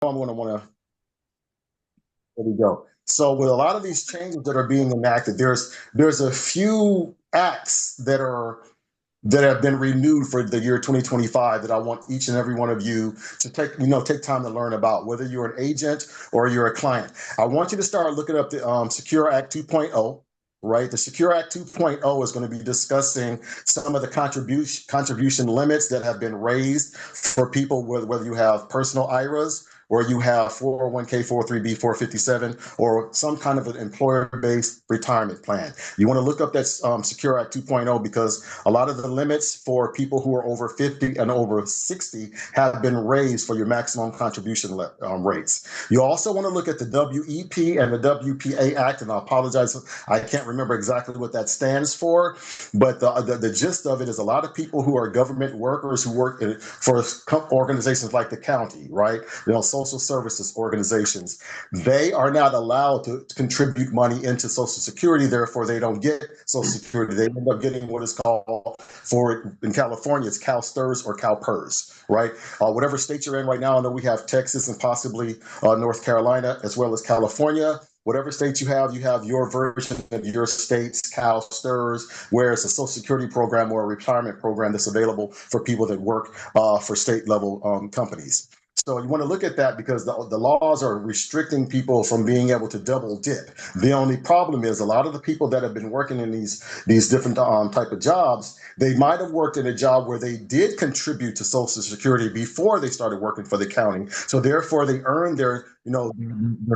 I'm going to want to, there we go. So with a lot of these changes that are being enacted, there's a few acts that have been renewed for the year 2025 that I want each and every one of you to take time to learn about, whether you're an agent or you're a client. I want you to start looking up the Secure Act 2.0. Right, the Secure Act 2.0 is going to be discussing some of the contribution limits that have been raised for people, whether you have personal IRAs or you have 401k, 403b, 457, or some kind of an employer-based retirement plan. You want to look up that Secure Act 2.0 because a lot of the limits for people who are over 50 and over 60 have been raised for your maximum contribution rates. You also want to look at the WEP and the WPA Act, and I apologize, I can't remember exactly what that stands for, but the gist of it is a lot of people who are government workers who work for organizations like the county, right? Social services organizations, they are not allowed to contribute money into Social Security. Therefore, they don't get Social Security. They end up getting what is called, in California, it's CalSTRS or CalPERS, right? Whatever state you're in right now, I know we have Texas and possibly North Carolina, as well as California. Whatever state you have your version of your state's CalSTRS, where it's a Social Security program or a retirement program that's available for people that work for state level companies. So you want to look at that because the laws are restricting people from being able to double dip. The only problem is a lot of the people that have been working in these different type of jobs, they might have worked in a job where they did contribute to Social Security before they started working for the county. So therefore, they earned their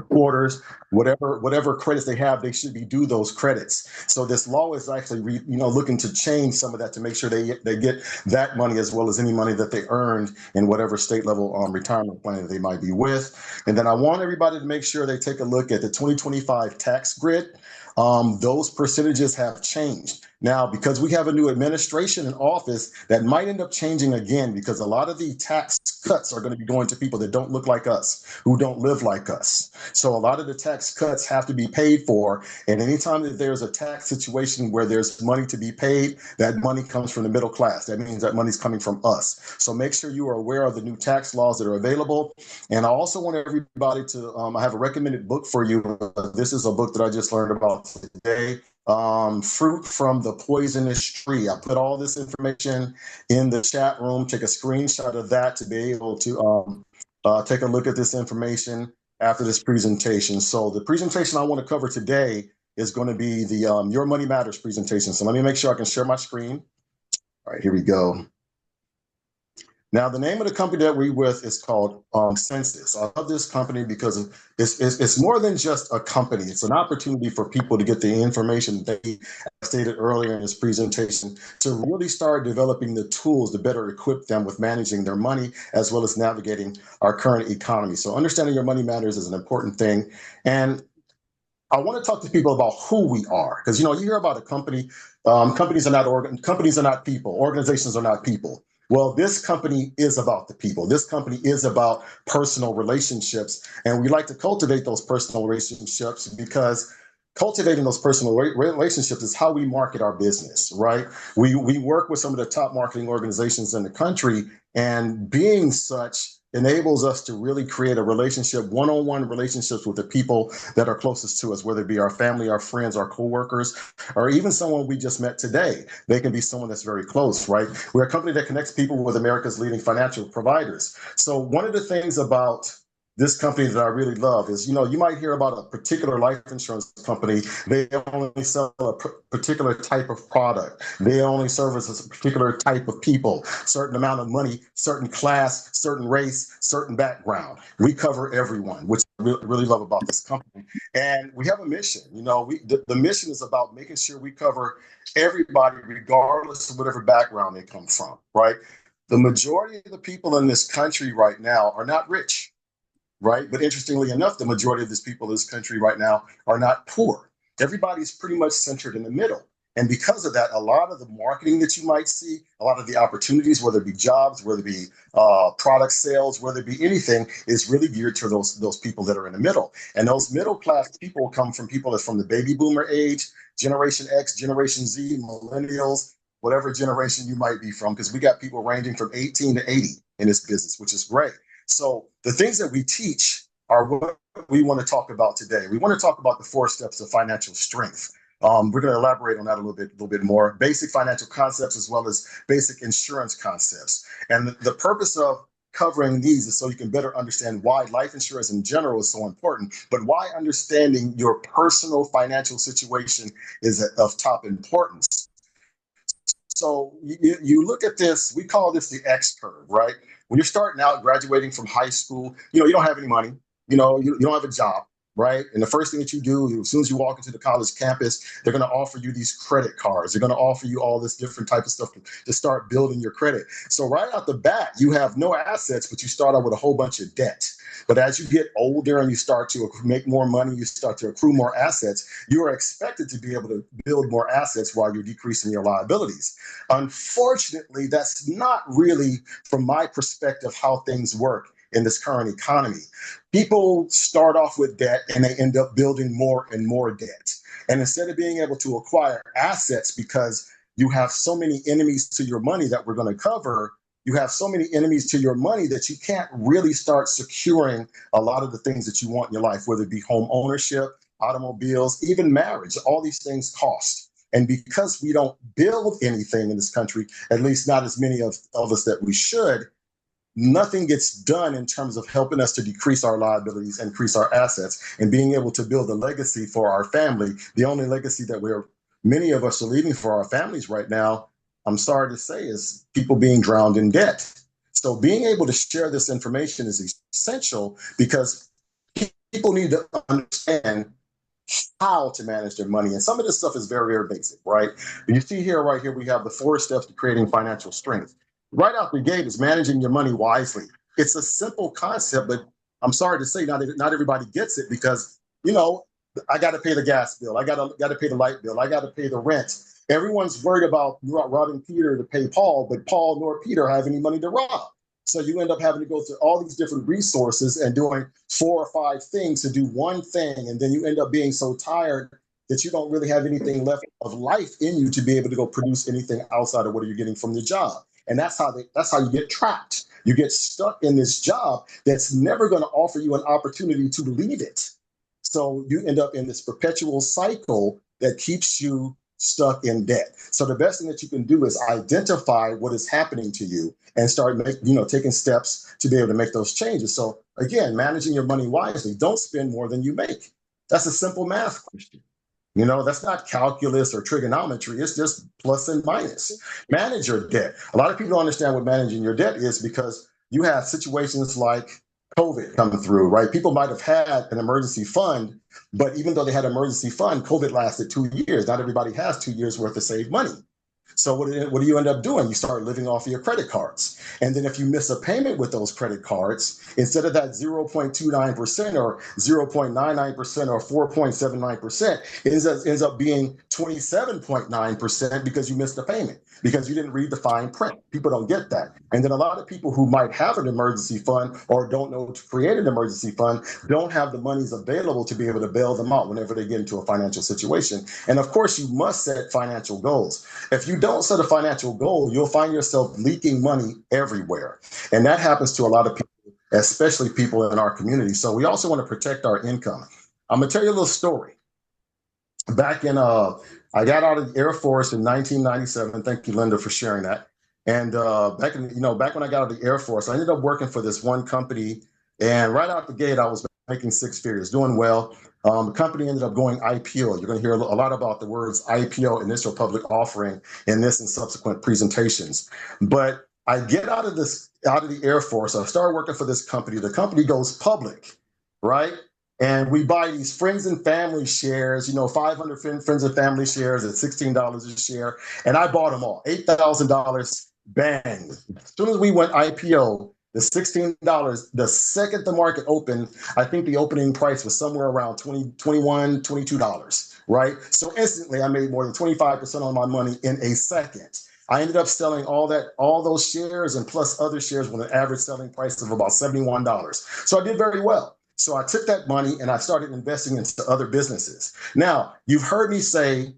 quarters, whatever credits they have, they should be due those credits. So this law is actually looking to change some of that to make sure they get that money as well as any money that they earned in whatever state level retirement plan that they might be with. And then I want everybody to make sure they take a look at the 2025 tax grid. Those percentages have changed. Now, because we have a new administration in office, that might end up changing again because a lot of the tax cuts are going to be going to people that don't look like us, who don't live like us. So a lot of the tax cuts have to be paid for. And anytime that there's a tax situation where there's money to be paid, that money comes from the middle class. That means that money's coming from us. So make sure you are aware of the new tax laws that are available. And I also want everybody to, I have a recommended book for you. This is a book that I just learned about today. Fruit from the Poisonous Tree. I put all this information in the chat room. Take a screenshot of that to be able to take a look at this information after this presentation. So the presentation I want to cover today is going to be the Your Money Matters presentation. So let me make sure I can share my screen. All right, here we go. Now, the name of the company that we're with is called Census. I love this company because it's more than just a company. It's an opportunity for people to get the information they stated earlier in this presentation to really start developing the tools to better equip them with managing their money as well as navigating our current economy. So understanding your money matters is an important thing. And I want to talk to people about who we are, because you hear about a company. Companies are not people. Organizations are not people. Well, this company is about the people. This company is about personal relationships, and we like to cultivate those personal relationships because cultivating those personal relationships is how we market our business, right? We work with some of the top marketing organizations in the country, and being such enables us to really create a relationship, one-on-one relationships with the people that are closest to us, whether it be our family, our friends, our coworkers, or even someone we just met today. They can be someone that's very close, right? We're a company that connects people with America's leading financial providers. So one of the things about this company that I really love is, you might hear about a particular life insurance company. They only sell a particular type of product. They only service a particular type of people, certain amount of money, certain class, certain race, certain background. We cover everyone, which I really love about this company. And we have a mission. The mission is about making sure we cover everybody, regardless of whatever background they come from, right? The majority of the people in this country right now are not rich. Right. But interestingly enough, the majority of these people in this country right now are not poor. Everybody's pretty much centered in the middle. And because of that, a lot of the marketing that you might see, a lot of the opportunities, whether it be jobs, whether it be product sales, whether it be anything, is really geared to those people that are in the middle. And those middle class people come from people that's from the baby boomer age, Generation X, Generation Z, millennials, whatever generation you might be from, because we got people ranging from 18 to 80 in this business, which is great. So the things that we teach are what we want to talk about today. We want to talk about the 4 steps of financial strength. We're going to elaborate on that a little bit more. Basic financial concepts as well as basic insurance concepts. And the purpose of covering these is so you can better understand why life insurance in general is so important, but why understanding your personal financial situation is of top importance. So you look at this, we call this the X curve, right? When you're starting out, graduating from high school, you don't have any money, you don't have a job, right? And the first thing that you do, as soon as you walk into the college campus, they're going to offer you these credit cards. They're going to offer you all this different type of stuff to start building your credit. So right out the bat, you have no assets, but you start out with a whole bunch of debt. But as you get older and you start to make more money, you start to accrue more assets, you are expected to be able to build more assets while you're decreasing your liabilities. Unfortunately, that's not really, from my perspective, how things work in this current economy. People start off with debt and they end up building more and more debt. And instead of being able to acquire assets because you have so many enemies to your money that we're going to cover, you have so many enemies to your money that you can't really start securing a lot of the things that you want in your life, whether it be home ownership, automobiles, even marriage. All these things cost. And because we don't build anything in this country, at least not as many of us that we should, nothing gets done in terms of helping us to decrease our liabilities, increase our assets, and being able to build a legacy for our family. The only legacy that many of us are leaving for our families right now, I'm sorry to say, is people being drowned in debt. So being able to share this information is essential because people need to understand how to manage their money. And some of this stuff is very, very basic, right? You see here, right here, we have the 4 steps to creating financial strength. Right out the gate is managing your money wisely. It's a simple concept, but I'm sorry to say, not everybody gets it because, I got to pay the gas bill. I got to pay the light bill. I got to pay the rent. Everyone's worried about robbing Peter to pay Paul, but Paul nor Peter have any money to rob. So you end up having to go through all these different resources and doing 4 or 5 things to do one thing. And then you end up being so tired that you don't really have anything left of life in you to be able to go produce anything outside of what you're getting from your job. And that's how you get trapped. You get stuck in this job that's never going to offer you an opportunity to leave it. So you end up in this perpetual cycle that keeps you stuck in debt. So the best thing that you can do is identify what is happening to you and start taking steps to be able to make those changes. So again, managing your money wisely. Don't spend more than you make. That's a simple math question. That's not calculus or trigonometry. It's just plus and minus. Manage your debt. A lot of people don't understand what managing your debt is because you have situations like COVID coming through, right? People might have had an emergency fund, but even though they had an emergency fund, COVID lasted 2 years. Not everybody has 2 years worth of saved money. So what do you end up doing? You start living off of your credit cards. And then if you miss a payment with those credit cards, instead of that 0.29% or 0.99% or 4.79%, it ends up being 27.9% because you missed a payment, because you didn't read the fine print. People don't get that. And then a lot of people who might have an emergency fund or don't know to create an emergency fund don't have the monies available to be able to bail them out whenever they get into a financial situation. And of course, you must set financial goals. If you don't set a financial goal, you'll find yourself leaking money everywhere. And that happens to a lot of people, especially people in our community. So we also want to protect our income. I'm going to tell you a little story. Back in, I got out of the Air Force in 1997. Thank you, Linda, for sharing that. And back when I got out of the Air Force, I ended up working for this one company. And right out the gate, I was making 6 figures, doing well. The company ended up going IPO. You're going to hear a lot about the words IPO, initial public offering, in this and subsequent presentations. But I get out of the Air Force. I started working for this company. The company goes public, right? And we buy these friends and family shares, 500 friends and family shares at $16 a share. And I bought them all, $8,000, bang. As soon as we went IPO, the $16, the second the market opened, I think the opening price was somewhere around $20, $21, $22, right? So instantly I made more than 25% on my money in a second. I ended up selling all those shares and plus other shares with an average selling price of about $71. So I did very well. So I took that money and I started investing into other businesses. Now, you've heard me say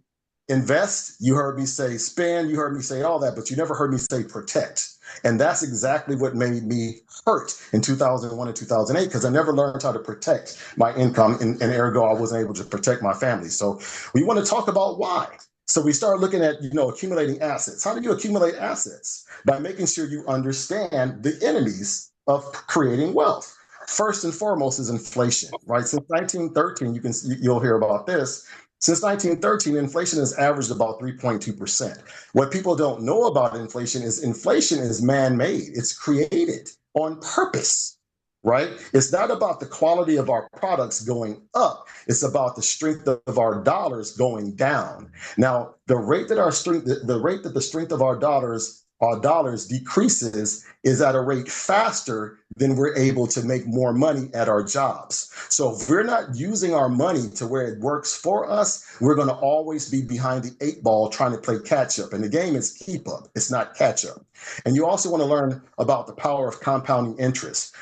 invest, you heard me say spend, you heard me say all that, but you never heard me say protect. And that's exactly what made me hurt in 2001 and 2008, because I never learned how to protect my income, and ergo, I wasn't able to protect my family. So we want to talk about why. So we start looking at, accumulating assets. How do you accumulate assets? By making sure you understand the enemies of creating wealth. First and foremost is inflation, right? Since 1913, you'll hear about this. Since 1913, inflation has averaged about 3.2%. What people don't know about inflation is man-made. It's created on purpose, right? It's not about the quality of our products going up. It's about the strength of our dollars going down. Now, the rate that the strength of our dollars decreases is at a rate faster than we're able to make more money at our jobs. So if we're not using our money to where it works for us, we're going to always be behind the 8 ball trying to play catch up. And the game is keep up. It's not catch up. And you also want to learn about the power of compounding interest.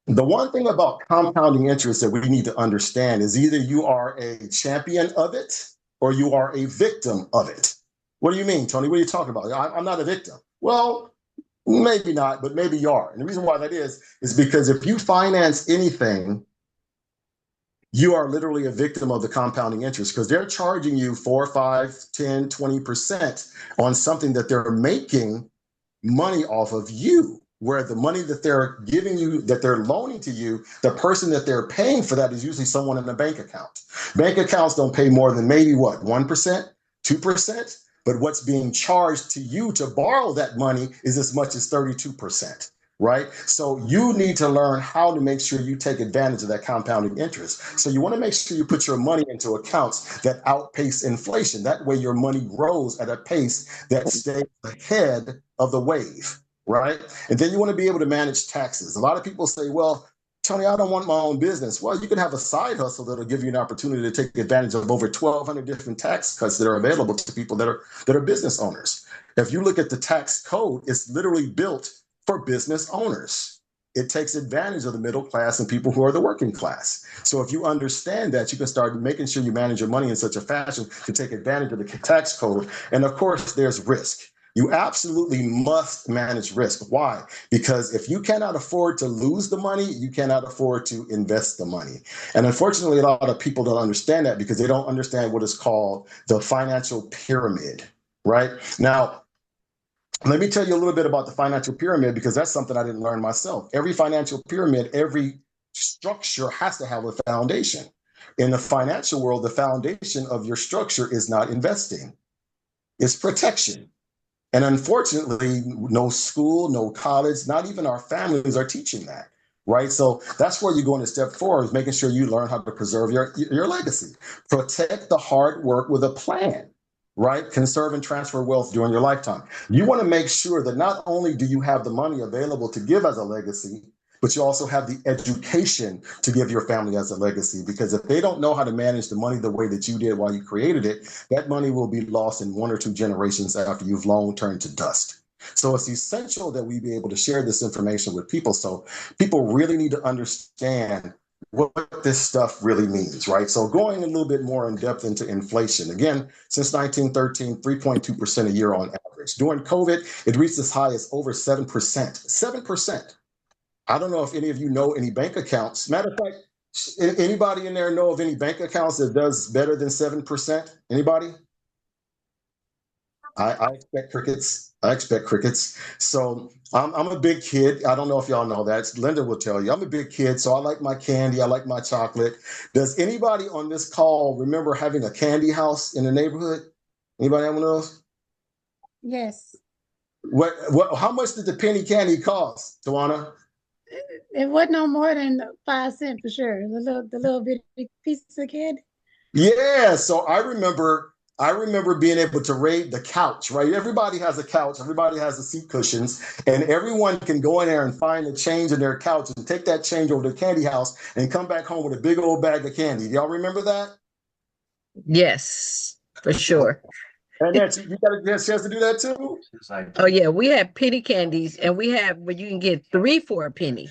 The one thing about compounding interest that we need to understand is either you are a champion of it or you are a victim of it. What do you mean, Tony? What are you talking about? I'm not a victim. Well, maybe not, but maybe you are. And the reason why that is because if you finance anything, you are literally a victim of the compounding interest, because they're charging you 4, 5, 10, 20% on something that they're making money off of you, where the money that they're giving you, that they're loaning to you, the person that they're paying for that is usually someone in a bank account. Bank accounts don't pay more than maybe what, 1%, 2%? But what's being charged to you to borrow that money is as much as 32%, right? So you need to learn how to make sure you take advantage of that compounding interest. So you want to make sure you put your money into accounts that outpace inflation. That way your money grows at a pace that stays ahead of the wave, right? And then you want to be able to manage taxes. A lot of people say, well, Tony, I don't want my own business. Well, you can have a side hustle that'll give you an opportunity to take advantage of over 1,200 different tax cuts that are available to people that are business owners. If you look at the tax code, it's literally built for business owners. It takes advantage of the middle class and people who are the working class. So if you understand that, you can start making sure you manage your money in such a fashion to take advantage of the tax code. And of course, there's risk. You absolutely must manage risk. Why? Because if you cannot afford to lose the money, you cannot afford to invest the money. And unfortunately, a lot of people don't understand that because they don't understand what is called the financial pyramid, right? Now, let me tell you a little bit about the financial pyramid, because that's something I didn't learn myself. Every financial pyramid, every structure has to have a foundation. In the financial world, the foundation of your structure is not investing, it's protection. And unfortunately, no school, no college, not even our families are teaching that, right? So that's where you go into step 4, is making sure you learn how to preserve your legacy. Protect the hard work with a plan, right? Conserve and transfer wealth during your lifetime. You want to make sure that not only do you have the money available to give as a legacy, but you also have the education to give your family as a legacy. Because if they don't know how to manage the money the way that you did while you created it, that money will be lost in 1 or 2 generations after you've long turned to dust. So it's essential that we be able to share this information with people. So people really need to understand what this stuff really means, right? So going a little bit more in depth into inflation. Again, since 1913, 3.2% a year on average. During COVID, it reached as high as over 7%. 7%. I don't know if any of you know any bank accounts. Matter of fact, anybody in there know of any bank accounts that does better than 7%? Anybody? I expect crickets. I expect crickets. So I'm a big kid. I don't know if y'all know that. Linda will tell you. I'm a big kid, so I like my candy. I like my chocolate. Does anybody on this call remember having a candy house in the neighborhood? Anybody have one of those? Yes. How much did the penny candy cost, Tawana? It wasn't no more than 5 cents for sure. The little bitty piece of candy. Yeah, so I remember being able to raid the couch, right? Everybody has a couch, everybody has the seat cushions, and everyone can go in there and find the change in their couch and take that change over to the candy house and come back home with a big old bag of candy. Y'all remember that? Yes, for sure. And that you got a chance to do that too? Oh yeah, we have penny candies, and we have where you can get 3 for a penny.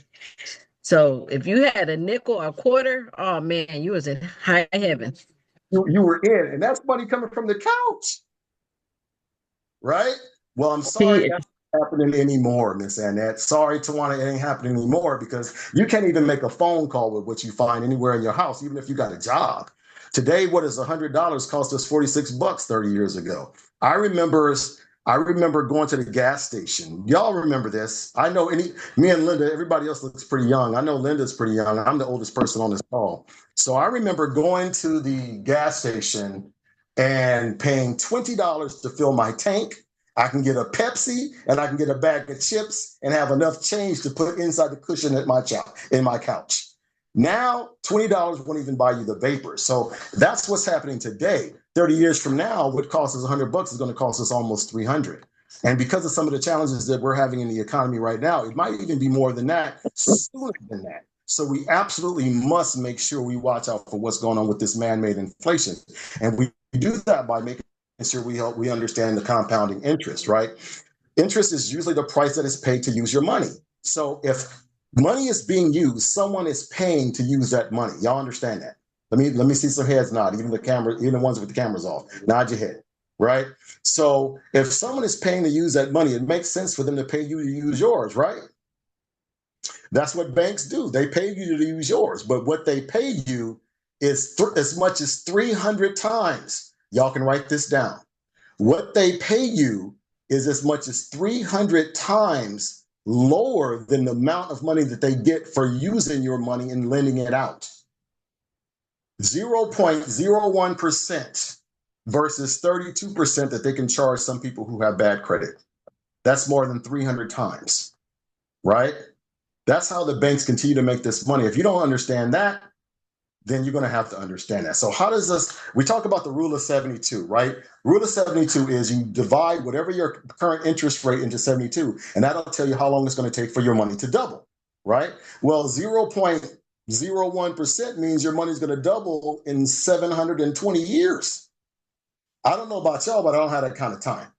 So if you had a nickel or a quarter, oh man, you was in high heaven. You were in, and that's money coming from the couch, right? Well, I'm sorry. See, happening anymore, Miss Annette. Sorry, Tawana, it ain't happening anymore because you can't even make a phone call with what you find anywhere in your house, even if you got a job. Today, what is $100 cost us 46 bucks 30 years ago. I remember I remember going to the gas station. Y'all remember this. I know me and Linda, everybody else looks pretty young. I know Linda's pretty young. I'm the oldest person on this call. So I remember going to the gas station and paying $20 to fill my tank. I can get a Pepsi and I can get a bag of chips and have enough change to put inside the cushion at in my couch. Now, $20 won't even buy you the vapor. So that's what's happening today. 30 years from now, what costs us $100 is going to cost us almost 300. And because of some of the challenges that we're having in the economy right now, it might even be more than that, sooner than that. So we absolutely must make sure we watch out for what's going on with this man-made inflation. And we do that by making sure we understand the compounding interest, right? Interest is usually the price that is paid to use your money. So if money is being used, someone is paying to use that money. Y'all understand that? Let me see some heads nod, even the ones with the cameras off. Nod your head, right? So if someone is paying to use that money, it makes sense for them to pay you to use yours, right? That's what banks do. They pay you to use yours, but what they pay you is as much as 300 times. Y'all can write this down. What they pay you is as much as 300 times lower than the amount of money that they get for using your money and lending it out. 0.01% versus 32% that they can charge some people who have bad credit. That's more than 300 times, right? That's how the banks continue to make this money. If you don't understand that, then you're going to have to understand that. So how does this, we talk about the rule of 72, right? Rule of 72 is you divide whatever your current interest rate into 72, and that'll tell you how long it's going to take for your money to double, right? Well, 0.01% means your money's going to double in 720 years. I don't know about y'all, but I don't have that kind of time,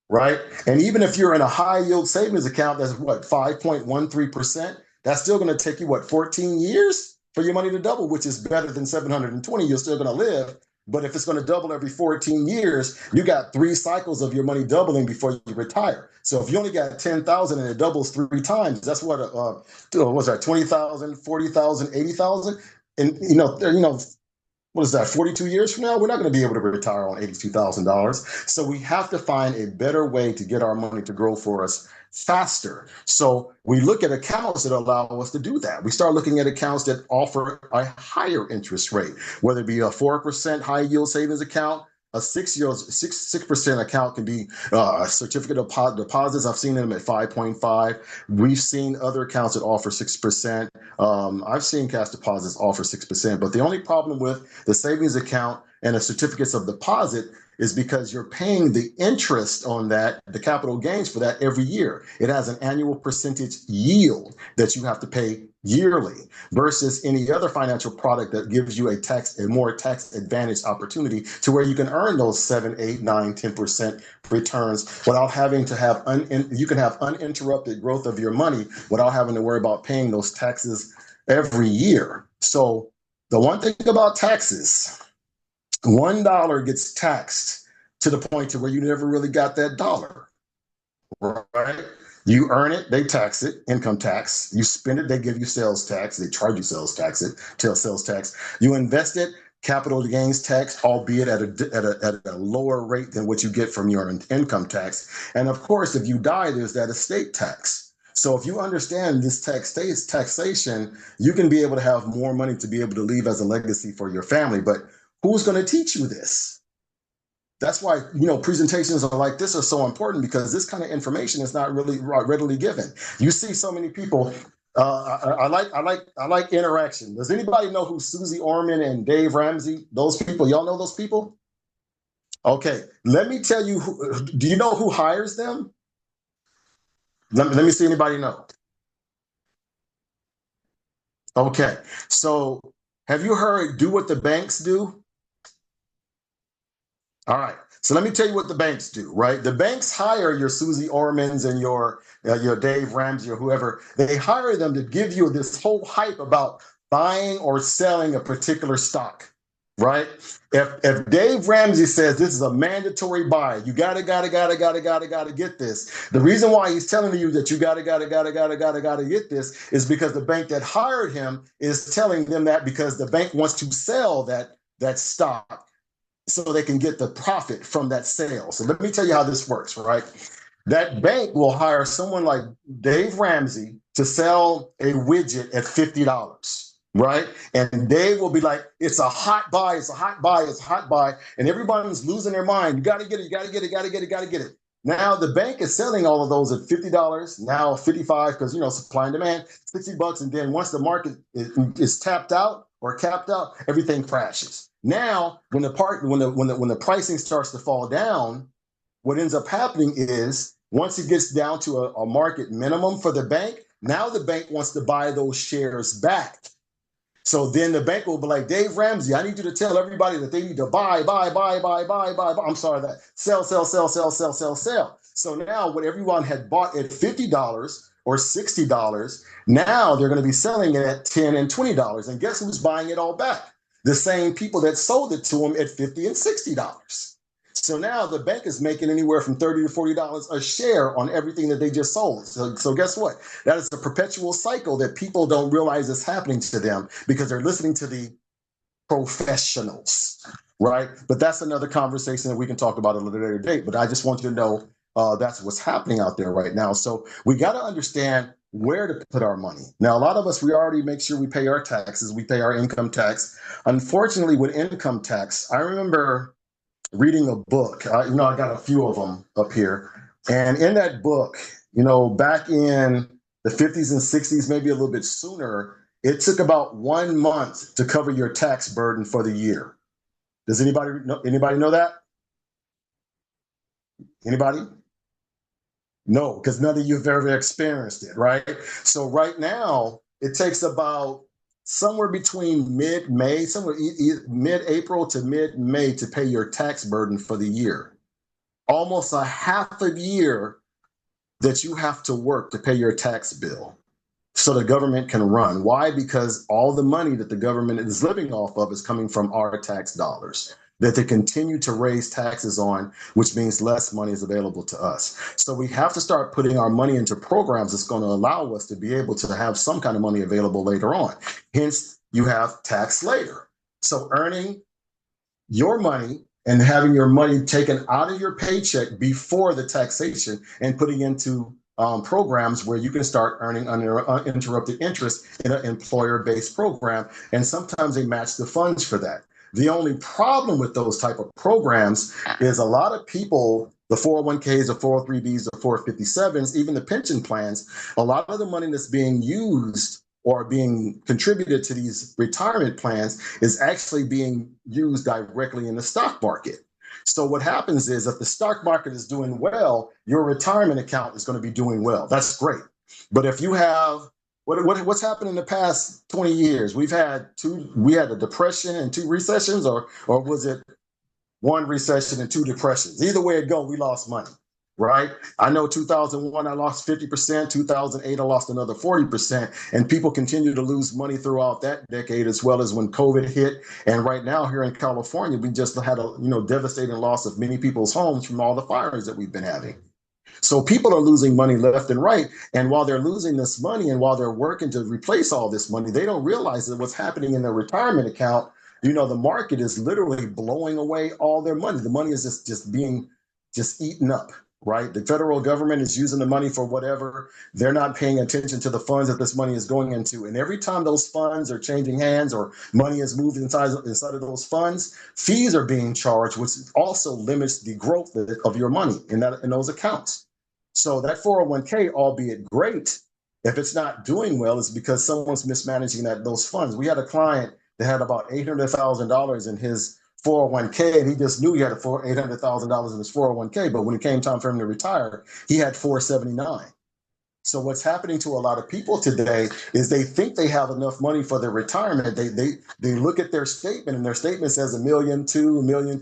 right? And even if you're in a high yield savings account that's what, 5.13%, that's still going to take you what, 14 years for your money to double, which is better than 720. You're still going to live. But if it's going to double every 14 years, you got 3 cycles of your money doubling before you retire. So if you only got 10,000 and it doubles 3 times, that's what what's that, 20,000, 40,000, 80,000? And what is that, 42 years from now? We're not going to be able to retire on $82,000. So we have to find a better way to get our money to grow for us faster. So we look at accounts that allow us to do that. We start looking at accounts that offer a higher interest rate, whether it be a 4% high yield savings account. A 6% account can be a certificate of deposits. I've seen them at 5.5. We've seen other accounts that offer 6%. I've seen cash deposits offer 6%. But the only problem with the savings account and the certificates of deposit is because you're paying the interest on that, the capital gains for that every year. It has an annual percentage yield that you have to pay yearly versus any other financial product that gives you a more tax advantaged opportunity to where you can earn those 7, 8, 9, 10% returns without having to have you can have uninterrupted growth of your money without having to worry about paying those taxes every year. So the one thing about taxes, $1 gets taxed to the point to where you never really got that dollar, right? You earn it, they tax it, income tax. You spend it, they give you sales tax. They charge you sales tax. You invest it, capital gains tax, albeit at a lower rate than what you get from your income tax. And of course, if you die, there's that estate tax. So if you understand this taxation, you can be able to have more money to be able to leave as a legacy for your family. But who's going to teach you this? That's why, presentations like this are so important because this kind of information is not really readily given. You see so many people. I like interaction. Does anybody know who Susie Orman and Dave Ramsey? Those people, y'all know those people? Okay, let me tell you. Do you know who hires them? Let me see anybody know. Okay, so have you heard do what the banks do? All right. So let me tell you what the banks do, right? The banks hire your Susie Ormans and your Dave Ramsey or whoever. They hire them to give you this whole hype about buying or selling a particular stock. right? If Dave Ramsey says this is a mandatory buy, you gotta get this. The reason why he's telling you that you gotta get this is because the bank that hired him is telling them that because the bank wants to sell that stock so they can get the profit from that sale. So let me tell you how this works, right? That bank will hire someone like Dave Ramsey to sell a widget at $50, right? And Dave will be like, it's a hot buy, it's a hot buy, it's a hot buy. And everybody's losing their mind. You got to get it, you got to get it, got to get it, got to get it. Now the bank is selling all of those at $50, now 55, because supply and demand, $60. And then once the market is tapped out or capped out, everything crashes. Now, when the pricing starts to fall down, what ends up happening is once it gets down to a market minimum for the bank, now the bank wants to buy those shares back. So then the bank will be like, Dave Ramsey, I need you to tell everybody that they need to buy. I'm sorry, that sell. So now what everyone had bought at $50 or $60, now they're going to be selling it at $10 and $20. And guess who's buying it all back? The same people that sold it to them at $50 and $60. So now the bank is making anywhere from $30 to $40 a share on everything that they just sold. So guess what? That is a perpetual cycle that people don't realize is happening to them because they're listening to the professionals, right? But that's another conversation that we can talk about at a later date. But I just want you to know that's what's happening out there right now. So we got to understand where to put our money. Now, a lot of us, we already make sure we pay our taxes. We pay our income tax. Unfortunately, with income tax, I remember reading a book. I got a few of them up here. And in that book, back in the 50s and 60s, maybe a little bit sooner, it took about 1 month to cover your tax burden for the year. Does anybody know that? Anybody? No, because none of you have ever experienced it, right? So right now, it takes about somewhere between mid-May, mid-April to mid-May to pay your tax burden for the year. Almost a half a year that you have to work to pay your tax bill so the government can run. Why? Because all the money that the government is living off of is coming from our tax dollars that they continue to raise taxes on, which means less money is available to us. So we have to start putting our money into programs that's going to allow us to be able to have some kind of money available later on. Hence, you have tax later. So earning your money and having your money taken out of your paycheck before the taxation and putting into programs where you can start earning uninterrupted interest in an employer-based program. And sometimes they match the funds for that. The only problem with those type of programs is a lot of people, the 401ks, the 403bs, the 457s, even the pension plans, a lot of the money that's being used or being contributed to these retirement plans is actually being used directly in the stock market. So what happens is if the stock market is doing well, your retirement account is going to be doing well. That's great. But if you have what's happened in the past 20 years? We had a depression and 2 recessions, or was it 1 recession and 2 depressions? Either way it go, we lost money, right? I know 2001, I lost 50%, 2008, I lost another 40%, and people continue to lose money throughout that decade, as well as when COVID hit. And right now here in California, we just had a devastating loss of many people's homes from all the fires that we've been having. So people are losing money left and right. And while they're losing this money and while they're working to replace all this money, they don't realize that what's happening in their retirement account, the market is literally blowing away all their money. The money is just being eaten up, right? The federal government is using the money for whatever. They're not paying attention to the funds that this money is going into. And every time those funds are changing hands or money is moved inside of those funds, fees are being charged, which also limits the growth of your money in those accounts. So that 401k, albeit great, if it's not doing well, it's because someone's mismanaging those funds. We had a client that had about $800,000 in his 401k, and he just knew he had $800,000 in his 401k. But when it came time for him to retire, he had 479. So what's happening to a lot of people today is they think they have enough money for their retirement. They look at their statement, and their statement says $1.2 million, $1.3 million,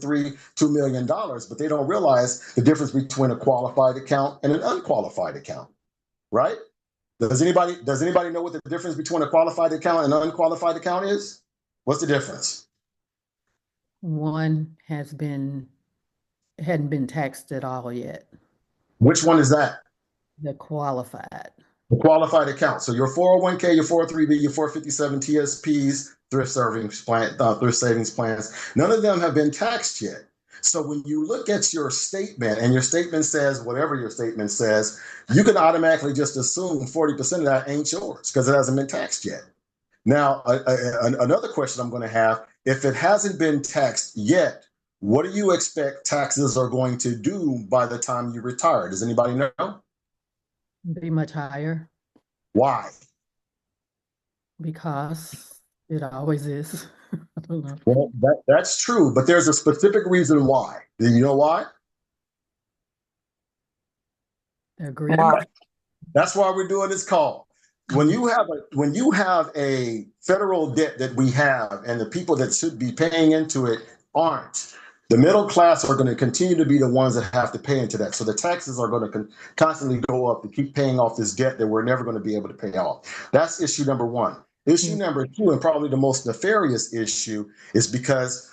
$2 million, but they don't realize the difference between a qualified account and an unqualified account, right? Does anybody know what the difference between a qualified account and an unqualified account is? What's the difference? One hadn't been taxed at all yet. Which one is that? The qualified. The qualified account. So your 401k, your 403b, your 457 TSPs, thrift savings plans, none of them have been taxed yet. So when you look at your statement and your statement says whatever your statement says, you can automatically just assume 40% of that ain't yours because it hasn't been taxed yet. Now, another question I'm going to have, if it hasn't been taxed yet, what do you expect taxes are going to do by the time you retire? Does anybody know? Be much higher Why? because it always is. I don't know. Well, that's true, but there's a specific reason why. Do you know why? They're greedy. That's why we're doing this call. When you have a federal debt that we have, and the people that should be paying into it aren't, the middle class are going to continue to be the ones that have to pay into that. So the taxes are going to constantly go up to keep paying off this debt that we're never going to be able to pay off. That's issue number one. Issue number two, and probably the most nefarious issue, is because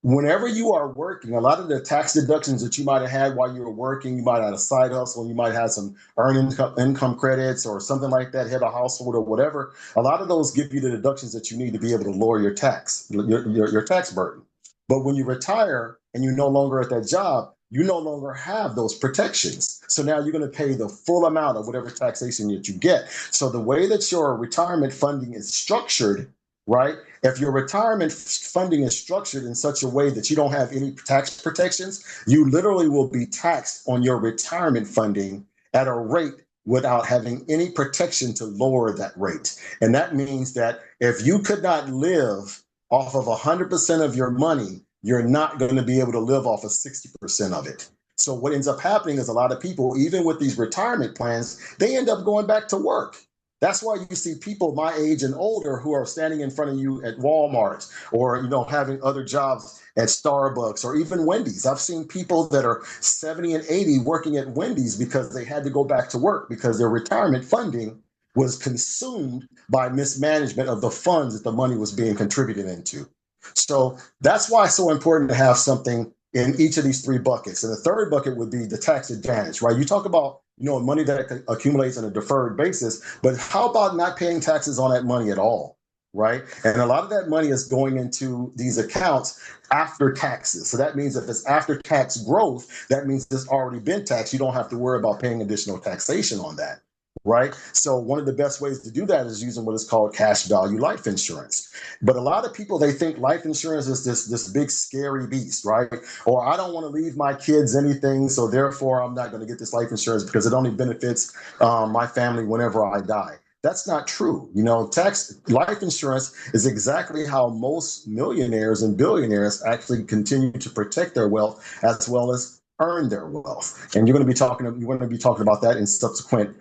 whenever you are working, a lot of the tax deductions that you might have had while you were working, you might have had a side hustle, you might have some earned income credits or something like that, head of household or whatever. A lot of those give you the deductions that you need to be able to lower your tax burden. But when you retire and you're no longer at that job, you no longer have those protections. So now you're going to pay the full amount of whatever taxation that you get. So the way that your retirement funding is structured, right? If your retirement funding is structured in such a way that you don't have any tax protections, you literally will be taxed on your retirement funding at a rate without having any protection to lower that rate. And that means that if you could not live off of 100% of your money, you're not going to be able to live off of 60% of it. So what ends up happening is a lot of people, even with these retirement plans, they end up going back to work. That's why you see people my age and older who are standing in front of you at Walmart or, having other jobs at Starbucks or even Wendy's. I've seen people that are 70 and 80 working at Wendy's because they had to go back to work because their retirement funding was consumed by mismanagement of the funds that the money was being contributed into. So that's why it's so important to have something in each of these three buckets. And the third bucket would be the tax advantage, right? You talk about, money that accumulates on a deferred basis, but how about not paying taxes on that money at all, right? And a lot of that money is going into these accounts after taxes. So that means if it's after tax growth, that means it's already been taxed. You don't have to worry about paying additional taxation on that. Right. So one of the best ways to do that is using what is called cash value life insurance. But a lot of people, they think life insurance is this big scary beast, right? Or I don't want to leave my kids anything, so therefore I'm not going to get this life insurance because it only benefits my family whenever I die. That's not true. Life insurance is exactly how most millionaires and billionaires actually continue to protect their wealth as well as earn their wealth. And you're going to be talking about that in subsequent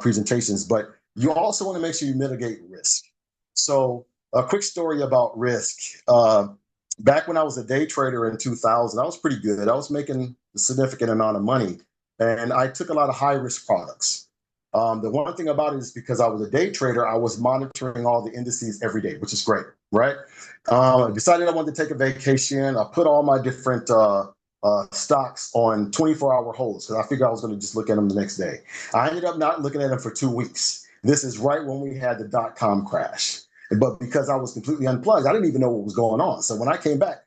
presentations, but you also want to make sure you mitigate risk. So a quick story about risk. Back when I was a day trader in 2000, I was pretty good. I was making a significant amount of money, and I took a lot of high risk products. The one thing about it is because I was a day trader, I was monitoring all the indices every day, which is great, right? I decided I wanted to take a vacation. I put all my different stocks on 24-hour holds because I figured I was going to just look at them the next day. I ended up not looking at them for 2 weeks. This is right when we had the dot-com crash. But because I was completely unplugged, I didn't even know what was going on. So when I came back,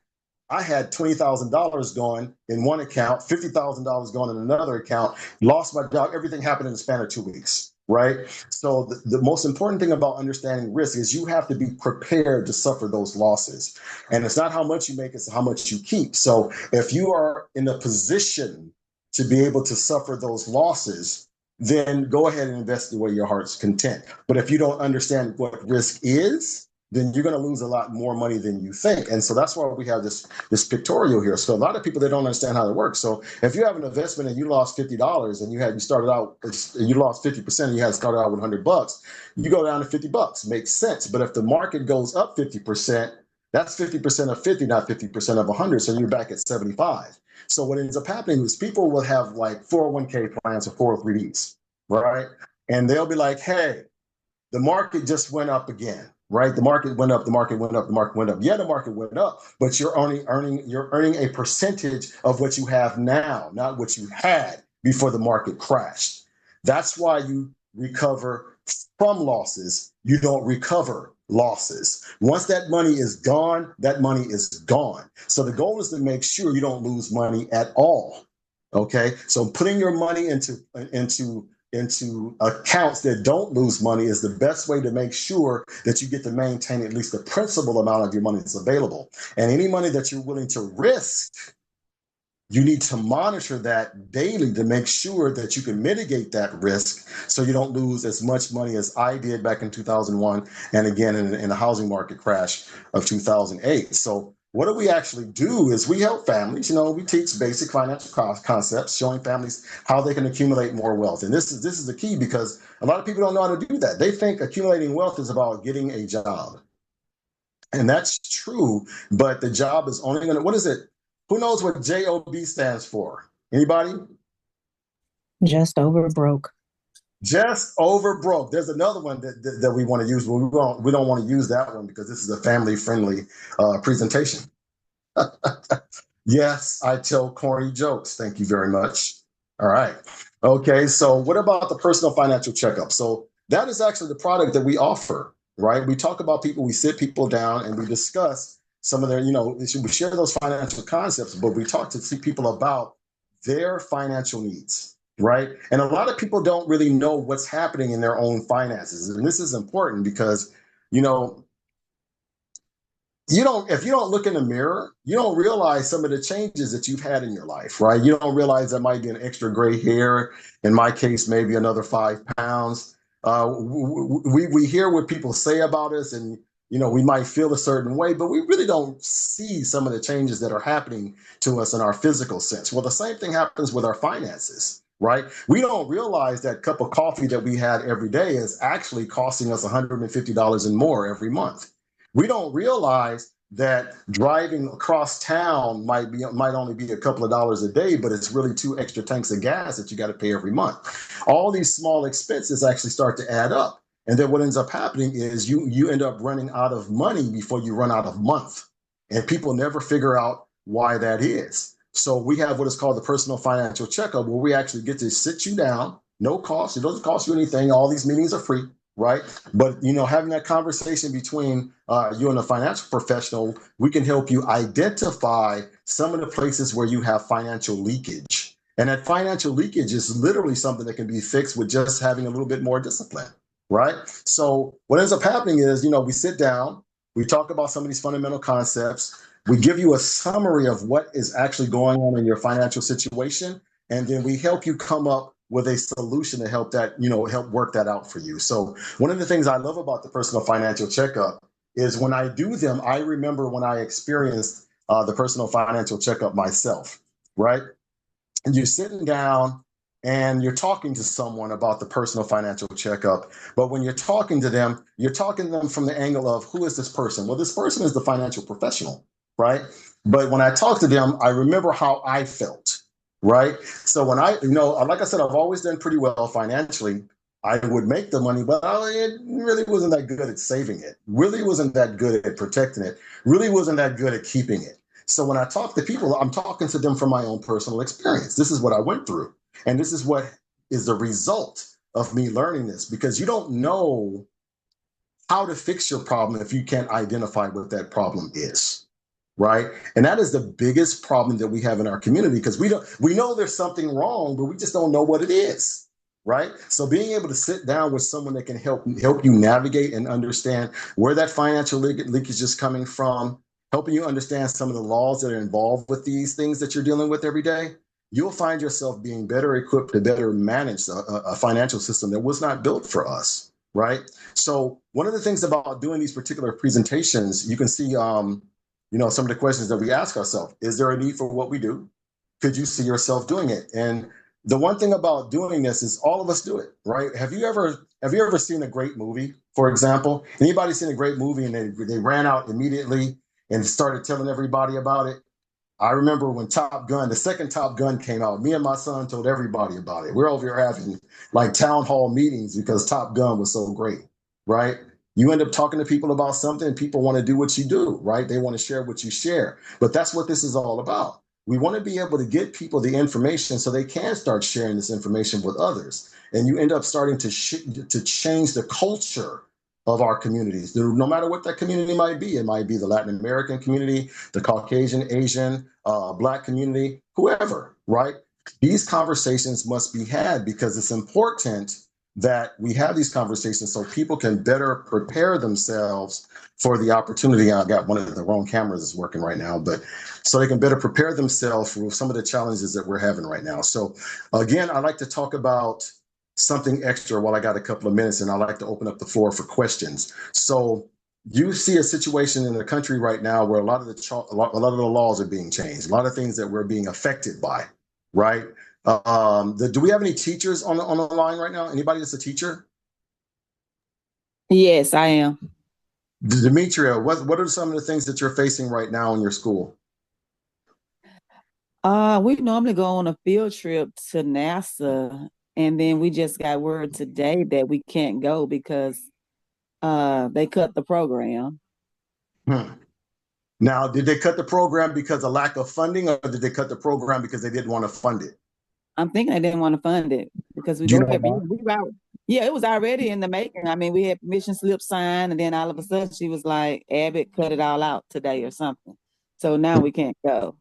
I had $20,000 gone in one account, $50,000 gone in another account, lost my job. Everything happened in the span of 2 weeks, right? So the most important thing about understanding risk is you have to be prepared to suffer those losses. And it's not how much you make, it's how much you keep. So if you are in a position to be able to suffer those losses, then go ahead and invest the way your heart's content. But if you don't understand what risk is, then you're going to lose a lot more money than you think. And so that's why we have this pictorial here. So a lot of people, they don't understand how it works. So if you have an investment and you lost $50 and you lost 50% and you had started out with $100, you go down to $50. Makes sense. But if the market goes up 50%, that's 50% of 50, not 50% of 100. So you're back at 75. So what ends up happening is people will have like 401k plans or 403bs, right? And they'll be like, hey, the market just went up again. right? The market went up, the market went up, the market went up. Yeah, the market went up, but you're earning a percentage of what you have now, not what you had before the market crashed. That's why you recover from losses. You don't recover losses. Once that money is gone, that money is gone. So the goal is to make sure you don't lose money at all. Okay, so putting your money into accounts that don't lose money is the best way to make sure that you get to maintain at least the principal amount of your money that's available. And any money that you're willing to risk, you need to monitor that daily to make sure that you can mitigate that risk so you don't lose as much money as I did back in 2001 and again in the housing market crash of 2008. So what do we actually do is we help families, we teach basic financial concepts, showing families how they can accumulate more wealth. And this is the key, because a lot of people don't know how to do that. They think accumulating wealth is about getting a job. And that's true, but the job is only going to, what is it? Who knows what JOB stands for? Anybody? Just over broke. Just over broke. There's another one that we want to use, but we don't want to use that one because this is a family-friendly presentation. Yes, I tell corny jokes. Thank you very much. All right. Okay, so what about the personal financial checkup? So that is actually the product that we offer, right? We talk about people, we sit people down and we discuss some of their, we share those financial concepts, but we talk to people about their financial needs, right? And a lot of people don't really know what's happening in their own finances. And this is important because, if you don't look in the mirror, you don't realize some of the changes that you've had in your life, right? You don't realize there might be an extra gray hair. In my case, maybe another 5 pounds. We hear what people say about us, and we might feel a certain way, but we really don't see some of the changes that are happening to us in our physical sense. Well, the same thing happens with our finances, right? We don't realize that cup of coffee that we had every day is actually costing us $150 and more every month. We don't realize that driving across town might only be a couple of dollars a day, but it's really 2 extra tanks of gas that you got to pay every month. All these small expenses actually start to add up. And then what ends up happening is you end up running out of money before you run out of month. And people never figure out why that is. So we have what is called the personal financial checkup, where we actually get to sit you down, no cost. It doesn't cost you anything. All these meetings are free. Right. But, having that conversation between you and a financial professional, we can help you identify some of the places where you have financial leakage. And that financial leakage is literally something that can be fixed with just having a little bit more discipline. Right. So what ends up happening is, we sit down, we talk about some of these fundamental concepts. We give you a summary of what is actually going on in your financial situation. And then we help you come up with a solution to help work that out for you. So one of the things I love about the personal financial checkup is when I do them, I remember when I experienced the personal financial checkup myself, right? And you're sitting down and you're talking to someone about the personal financial checkup. But when you're talking to them, you're talking to them from the angle of, who is this person? Well, this person is the financial professional, right? But when I talk to them, I remember how I felt. Right. So when like I said, I've always done pretty well financially. I would make the money, but it really wasn't that good at saving it. Really wasn't that good at protecting it. Really wasn't that good at keeping it. So when I talk to people, I'm talking to them from my own personal experience. This is what I went through. And this is what is the result of me learning this, because you don't know how to fix your problem if you can't identify what that problem is. Right. And that is the biggest problem that we have in our community, because we know there's something wrong, but we just don't know what it is. Right. So being able to sit down with someone that can help you navigate and understand where that financial leakage is coming from, helping you understand some of the laws that are involved with these things that you're dealing with every day, you'll find yourself being better equipped to better manage a financial system that was not built for us. Right. So one of the things about doing these particular presentations, you can see some of the questions that we ask ourselves. Is there a need for what we do? Could you see yourself doing it? And the one thing about doing this is all of us do it, right? Have you ever seen a great movie, for example? Anybody seen a great movie and they ran out immediately and started telling everybody about it? I remember when the second Top Gun came out, me and my son told everybody about it. We're over here having like town hall meetings because Top Gun was so great, right? You end up talking to people about something, and people want to do what you do, right? They want to share what you share. But that's what this is all about. We want to be able to get people the information so they can start sharing this information with others. And you end up starting to change the culture of our communities, no matter what that community might be. It might be the Latin American community, the Caucasian, Asian, Black community, whoever, right? These conversations must be had because it's important that we have these conversations so people can better prepare themselves for the opportunity. I got one of the wrong cameras is working right now, but so they can better prepare themselves for some of the challenges that we're having right now. So again, I'd like to talk about something extra while I got a couple of minutes, and I'd like to open up the floor for questions. So you see a situation in the country right now where a lot of the laws are being changed, a lot of things that we're being affected by, right? Do we have any teachers on the line right now? Anybody that's a teacher? Yes, I am. Demetria, what are some of the things that you're facing right now in your school? We normally go on a field trip to NASA, and then we just got word today that we can't go because they cut the program. Now, did they cut the program because of lack of funding, or did they cut the program because they didn't want to fund it? I'm thinking they didn't want to fund it because Do you know why? yeah, it was already in the making. I mean, we had permission slip signed, and then all of a sudden she was like, Abbott cut it all out today or something. So now we can't go.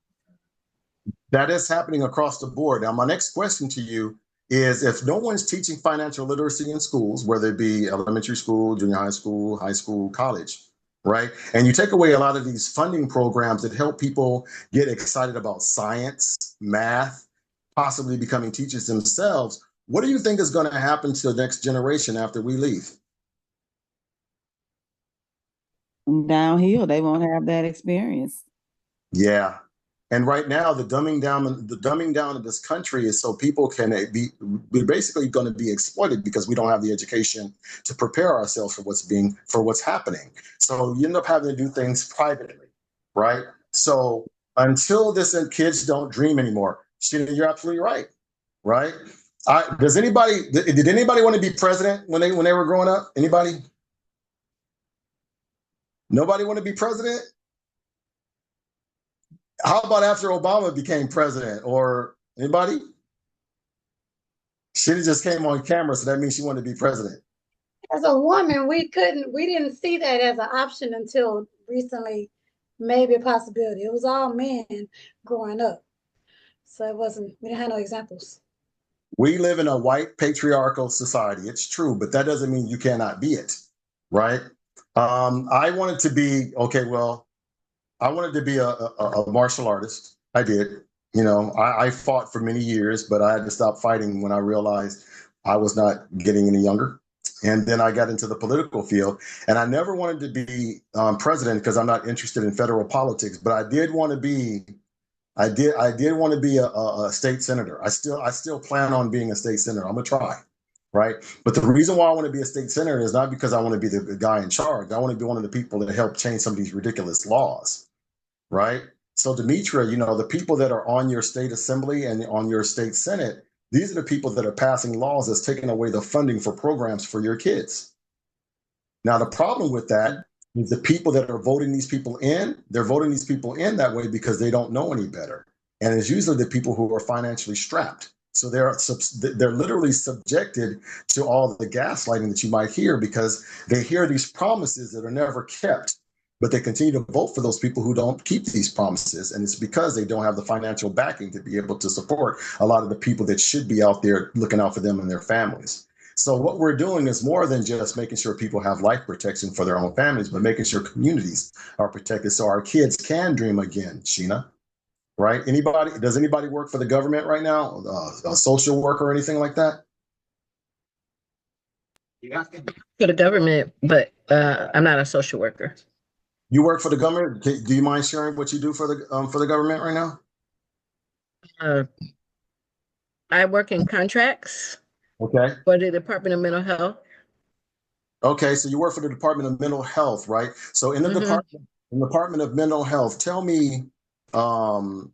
That is happening across the board. Now, my next question to you is, if no one's teaching financial literacy in schools, whether it be elementary school, junior high school, college, right? And you take away a lot of these funding programs that help people get excited about science, math, possibly becoming teachers themselves, what do you think is going to happen to the next generation after we leave? Downhill, they won't have that experience. Yeah. And right now, the dumbing down of this country is so people can we're basically going to be exploited because we don't have the education to prepare ourselves for what's happening. So you end up having to do things privately, right? So until kids don't dream anymore. Sheena, you're absolutely right, right? Did anybody want to be president when they were growing up? Anybody? Nobody want to be president? How about after Obama became president, or anybody? She just came on camera, so that means she wanted to be president. As a woman, we didn't see that as an option until recently, maybe a possibility. It was all men growing up. So we didn't have no examples. We live in a white patriarchal society. It's true, but that doesn't mean you cannot be it, right? I wanted to be, I wanted to be a martial artist. I did. I fought for many years, but I had to stop fighting when I realized I was not getting any younger. And then I got into the political field, and I never wanted to be president because I'm not interested in federal politics. But I did want to be. I did want to be a state senator. I still plan on being a state senator. I'm gonna try, right? But the reason why I want to be a state senator is not because I want to be the guy in charge. I want to be one of the people that help change some of these ridiculous laws, right? So Demetria, the people that are on your state assembly and on your state senate, these are the people that are passing laws that's taking away the funding for programs for your kids. Now, the problem with that is the people that are voting these people in, they're voting these people in that way because they don't know any better. And it's usually the people who are financially strapped. So they're literally subjected to all the gaslighting that you might hear because they hear these promises that are never kept, but they continue to vote for those people who don't keep these promises. And it's because they don't have the financial backing to be able to support a lot of the people that should be out there looking out for them and their families. So what we're doing is more than just making sure people have life protection for their own families, but making sure communities are protected so our kids can dream again, Sheena, right? Does anybody work for the government right now? A social worker or anything like that? For the government, but I'm not a social worker. You work for the government? Do you mind sharing what you do for the government right now? I work in contracts. Okay. For the Department of Mental Health. Okay, so you work for the Department of Mental Health, right? So in the Department of Mental Health, tell me how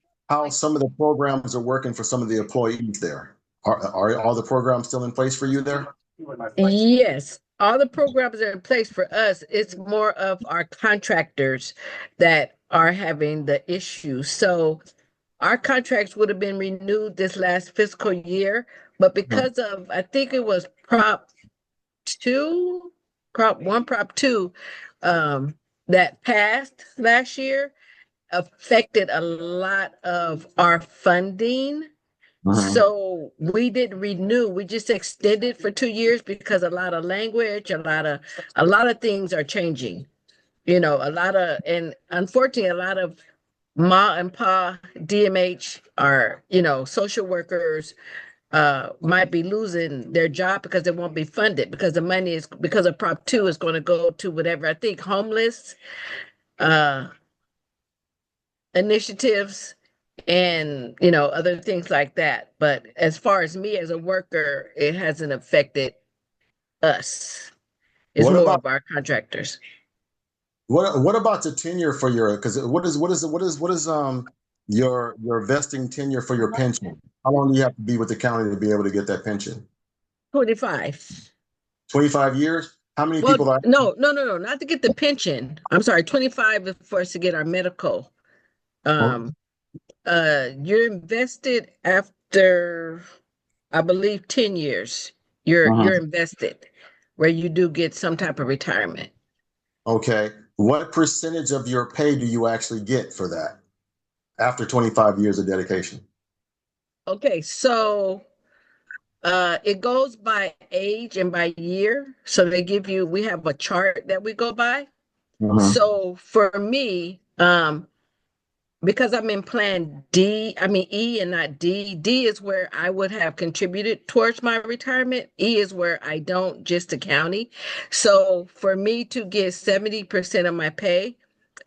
some of the programs are working for some of the employees there. Are all the programs still in place for you there? Yes. all the programs are in place for us. It's more of our contractors that are having the issue. So our contracts would have been renewed this last fiscal year, but because of, I think it was Prop two, Prop one, Prop two, that passed last year affected a lot of our funding. So we didn't renew. We just extended for 2 years because a lot of language, a lot of things are changing. And unfortunately, a lot of ma and pa DMH are, social workers might be losing their job because they won't be funded because the money is because of Prop two is going to go to whatever I think homeless uh initiatives and other things like that. But as far as me as a worker, it hasn't affected us. It's What more about of our contractors. what about the tenure for your? Because what is your vesting tenure for your pension? How long do you have to be with the county to be able to get that pension? 25. 25 years. How many Well, people are? no, no, no, no, not to get the pension. I'm sorry, 25 is for us to get our medical. Oh, Um, you're invested after, I believe, 10 years. You're invested where you do get some type of retirement. okay. What percentage of your pay do you actually get for that after 25 years of dedication? Okay, so it goes by age and by year. So we have a chart that we go by. Mhm. So for me, because I'm in plan E and not D. D is where I would have contributed towards my retirement. E is where I don't, just the county. So for me to get 70% of my pay,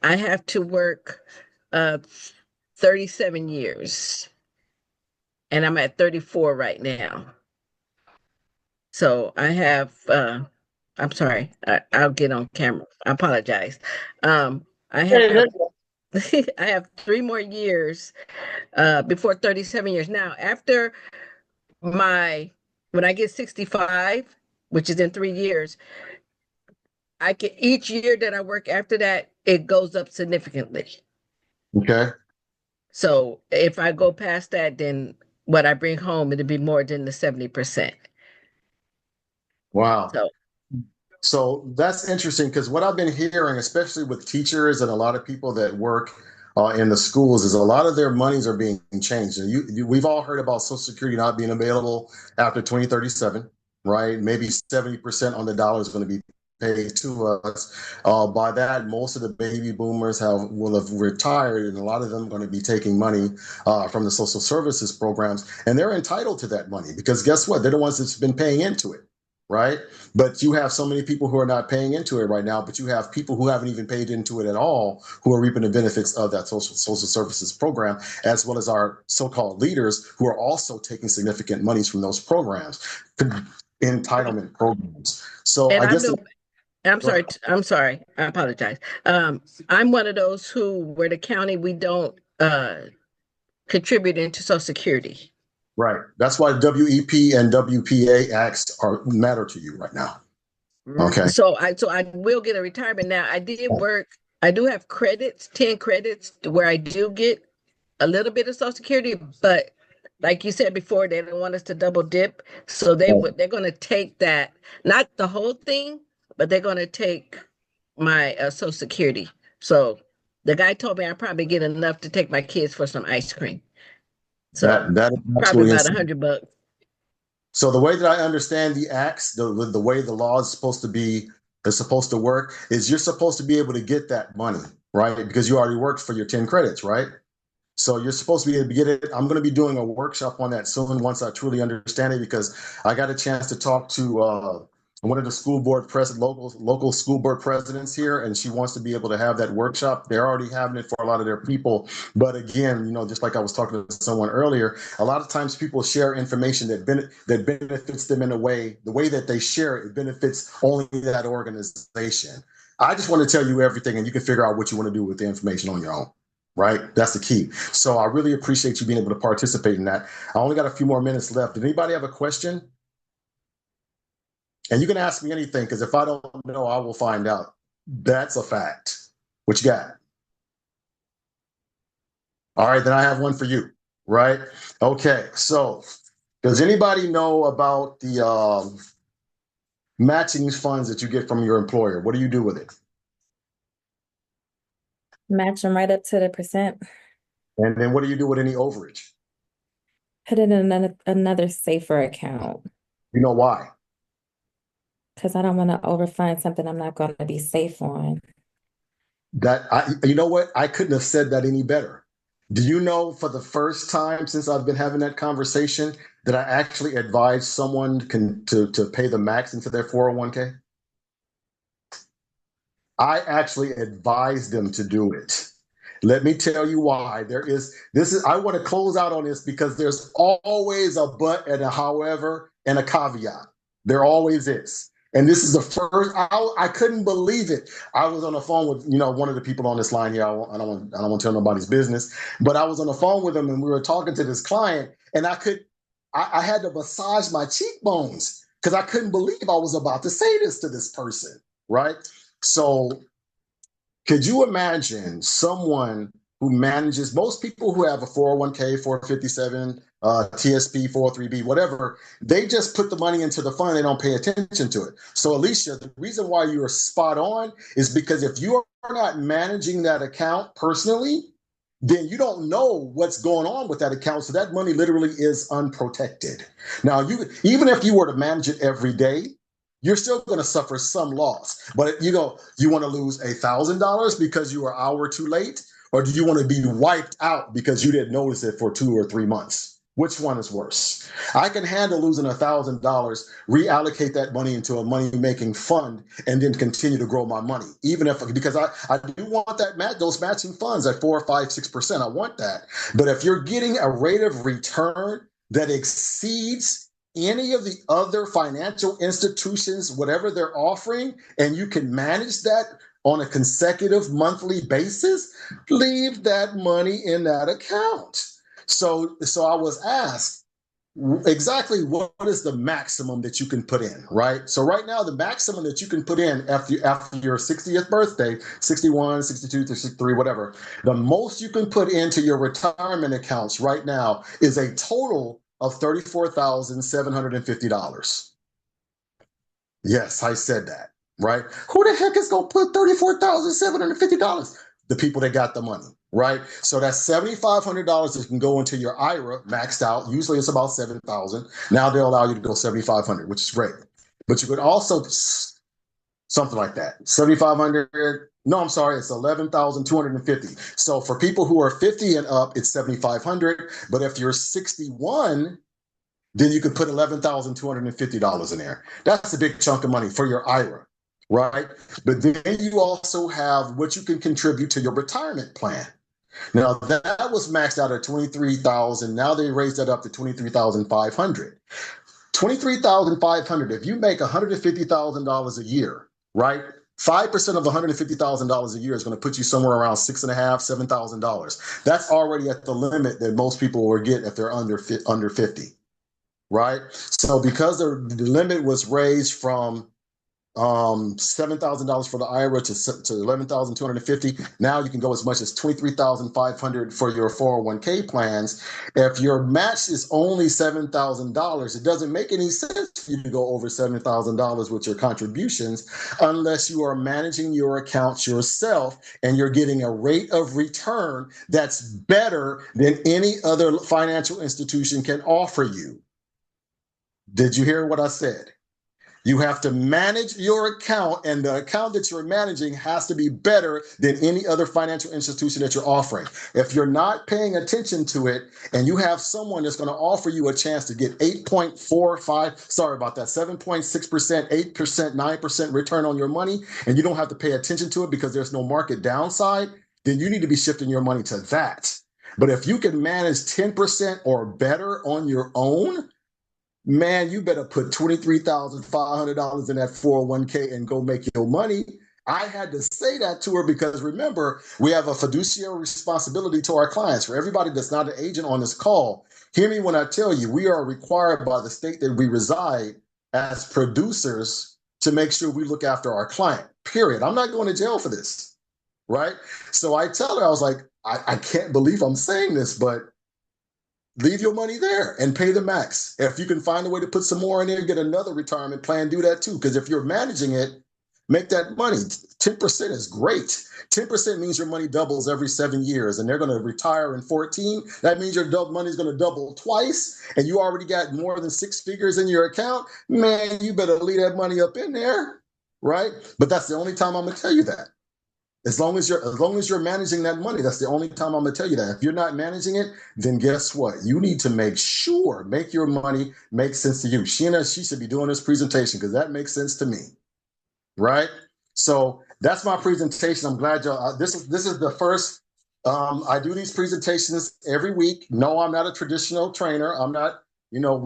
I have to work uh 37 years. And I'm at 34 right now. So I'm sorry, I'll get on camera. I apologize. I have I have 3 more years before 37 years. Now, after my when I get 65, which is in 3 years, I can each year that I work after that, it goes up significantly. Okay. So if I go past that, then what I bring home, it'll be more than the 70%. Wow. So So that's interesting because what I've been hearing, especially with teachers and a lot of people that work in the schools, is a lot of their monies are being changed. And we've all heard about Social Security not being available after 2037, right? Maybe 70% on the dollar is going to be paid to us. By that, most of the baby boomers will have retired, and a lot of them are going to be taking money from the social services programs, and they're entitled to that money because guess what? They're the ones that's been paying into it, right? But you have so many people who are not paying into it right now, but you have people who haven't even paid into it at all who are reaping the benefits of that social services program, as well as our so-called leaders who are also taking significant monies from those programs, entitlement programs. So and I I guess know I'm sorry, I apologize. I'm one of those who where the county we don't contribute into Social Security. right. That's why WEP and WPA acts matter to you right now. Okay. So I will get a retirement. Now I did work, I do have credits, 10 credits where I do get a little bit of Social Security, but like you said before, they don't want us to double dip. So they're gonna take that, not the whole thing, but they're gonna take my Social Security. So the guy told me I probably get enough to take my kids for some ice cream. So That is probably absolutely about insane. $100. So the way that I understand the acts, the way the law is supposed to work is you're supposed to be able to get that money, right? Because you already worked for your 10 credits, right? So you're supposed to be able to get it. I'm going to be doing a workshop on that soon once I truly understand it because I got a chance to talk to one of the local school board presidents here, and she wants to be able to have that workshop. They're already having it for a lot of their people, but again, just like I was talking to someone earlier, a lot of times people share information that benefits them in a way. The way that they share it benefits only that organization. I just want to tell you everything, and you can figure out what you want to do with the information on your own, right? That's the key. So I really appreciate you being able to participate in that. I only got a few more minutes left. Did anybody have a question? And you can ask me anything, because if I don't know, I will find out. That's a fact. What you got? All right, then I have one for you, right? Okay, so does anybody know about the matching funds that you get from your employer? What do you do with it? Match them right up to the percent. And then what do you do with any overage? Put it in another safer account You know why? because I don't want to overfund something I'm not going to be safe on. You know what? I couldn't have said that any better. Do you know, for the first time since I've been having that conversation, that I actually advise someone to pay the max into their 401k? I actually advise them to do it. Let me tell you why. I want to close out on this because there's always a but and a however and a caveat. There always is. And this is the first, I couldn't believe it. I was on the phone with, one of the people on this line here. I don't want to tell nobody's business, but I was on the phone with him and we were talking to this client, and I had to massage my cheekbones because I couldn't believe I was about to say this to this person, right? So could you imagine someone who manages, most people who have a 401k, 457, TSP, 403b, whatever, they just put the money into the fund. They don't pay attention to it. So Alicia, the reason why you're spot on is because if you are not managing that account personally, then you don't know what's going on with that account. So that money literally is unprotected. Now, even if you were to manage it every day, you're still going to suffer some loss. But you want to lose $1,000 because you were an hour too late? Or do you want to be wiped out because you didn't notice it for 2 or 3 months? Which one is worse? I can handle losing $1,000, reallocate that money into a money-making fund, and then continue to grow my money. Because I do want those matching funds at 4, 5, 6%. I want that. But if you're getting a rate of return that exceeds any of the other financial institutions, whatever they're offering, and you can manage that on a consecutive monthly basis, leave that money in that account. So I was asked exactly what is the maximum that you can put in, right? So right now, the maximum that you can put in after your 60th birthday, 61, 62, 63, whatever, the most you can put into your retirement accounts right now is a total of $34,750. Yes, I said that, right? Who the heck is going to put $34,750? The people that got the money, right? So that's $7,500 that can go into your IRA maxed out. Usually it's about $7,000. Now they'll allow you to go $7,500, which is great. But you could also, something like that, $7,500. No, I'm sorry, it's $11,250. So for people who are 50 and up, it's $7,500. But if you're 61, then you could put $11,250 in there. That's a big chunk of money for your IRA, right? But then you also have what you can contribute to your retirement plan. Now that was maxed out at $23,000. Now they raised that up to $23,500. $23,500. If you make $150,000 a year, right? 5% of $150,000 a year is going to put you somewhere around $6,500, $7,000. That's already at the limit that most people will get if they're under 50. Right? So because the limit was raised from $7,000 for the IRA to $11,250, now you can go as much as $23,500 for your 401k plans. If your match is only $7,000, it doesn't make any sense for you to go over $7,000 with your contributions unless you are managing your accounts yourself and you're getting a rate of return that's better than any other financial institution can offer you. Did you hear what I said? You have to manage your account, and the account that you're managing has to be better than any other financial institution that you're offering. If you're not paying attention to it and you have someone that's going to offer you a chance to get 7.6%, 8%, 9% return on your money, and you don't have to pay attention to it because there's no market downside, then you need to be shifting your money to that. But if you can manage 10% or better on your own, man, you better put $23,500 in that 401k and go make your money. I had to say that to her because remember, we have a fiduciary responsibility to our clients. For everybody that's not an agent on this call, hear me when I tell you, we are required by the state that we reside as producers to make sure we look after our client, period. I'm not going to jail for this, right? So I tell her, I was like, I can't believe I'm saying this, but leave your money there and pay the max. If you can find a way to put some more in there, get another retirement plan, do that too. Because if you're managing it, make that money. 10% is great. 10% means your money doubles every 7 years, and they're going to retire in 14. That means your money is going to double twice, and you already got more than 6 figures in your account. Man, you better leave that money up in there, right? But that's the only time I'm going to tell you that. As long as you're managing that money, that's the only time I'm going to tell you that. If you're not managing it, then guess what? You need to make your money make sense to you. Sheena, she should be doing this presentation because that makes sense to me, right? So that's my presentation. I'm glad y'all. This is the first. I do these presentations every week. No, I'm not a traditional trainer. I'm not. You know,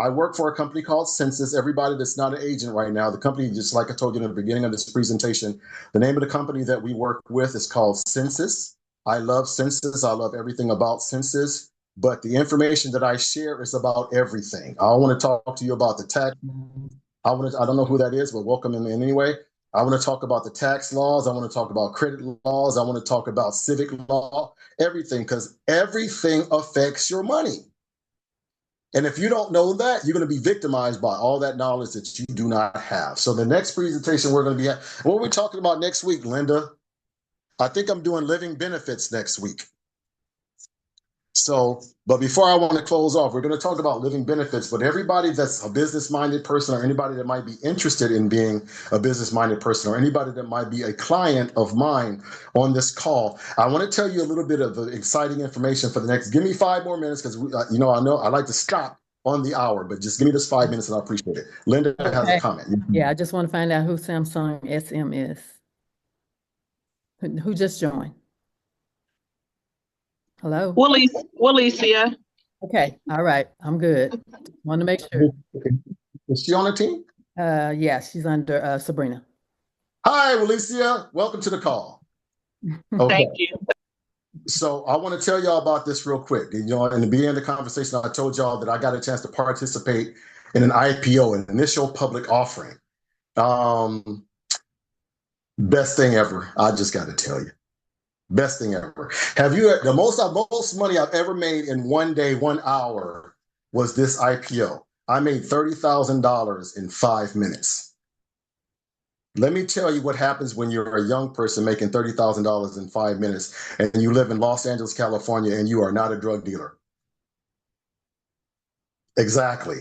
I work for a company called Census. Everybody that's not an agent right now, the company, just like I told you in the beginning of this presentation, the name of the company that we work with is called Census. I love Census. I love everything about Census. But the information that I share is about everything. I want to talk to you about the tax. I don't know who that is, but welcome in anyway. I want to talk about the tax laws. I want to talk about credit laws. I want to talk about civic law, everything, because everything affects your money. And if you don't know that, you're going to be victimized by all that knowledge that you do not have. So the next presentation we're going to be at, what are we talking about next week, Linda? I think I'm doing living benefits next week. So, but before I want to close off, we're going to talk about living benefits, but everybody that's a business-minded person or anybody that might be interested in being a business-minded person or anybody that might be a client of mine on this call, I want to tell you a little bit of the exciting information for the next, give me 5 more minutes because, I know I like to stop on the hour, but just give me this 5 minutes and I appreciate it. Linda has a comment. Yeah, I just want to find out who Samsung SM is. Who just joined? Hello? Willicia. Okay, all right, I'm good. Want to make sure. Is she on the team? Yeah, she's under Sabrina. Hi, Alicia. Welcome to the call. Okay. Thank you. So I want to tell y'all about this real quick. You know, in the beginning of the conversation, I told y'all that I got a chance to participate in an IPO, an initial public offering. Best thing ever. I just got to tell you. Best thing ever. Have you the most money I've ever made in one day, 1 hour was this IPO. I made $30,000 in 5 minutes. Let me tell you what happens when you're a young person making $30,000 in 5 minutes and you live in Los Angeles, California, and you are not a drug dealer. Exactly.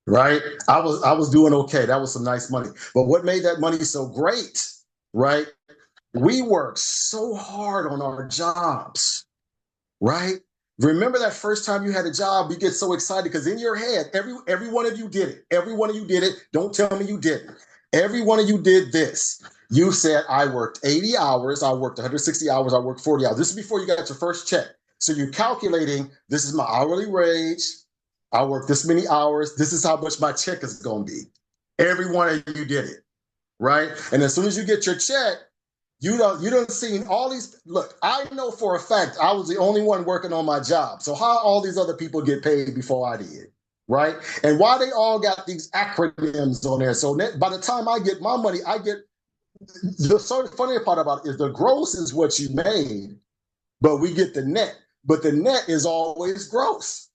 Right? I was doing okay. That was some nice money. But what made that money so great, right? We work so hard on our jobs, right? Remember that first time you had a job, you get so excited because in your head, every one of you did it. Every one of you did it. Don't tell me you didn't. Every one of you did this. You said, I worked 80 hours, I worked 160 hours, I worked 40 hours. This is before you got your first check. So you're calculating, this is my hourly wage. I worked this many hours. This is how much my check is going to be. Every one of you did it, right? And as soon as you get your check, you don't see all these. Look, I know for a fact I was the only one working on my job. So how all these other people get paid before I did, right? And why they all got these acronyms on there. So by the time I get my money, I get the sort of funny part about it is the gross is what you made, but we get the net. But the net is always gross,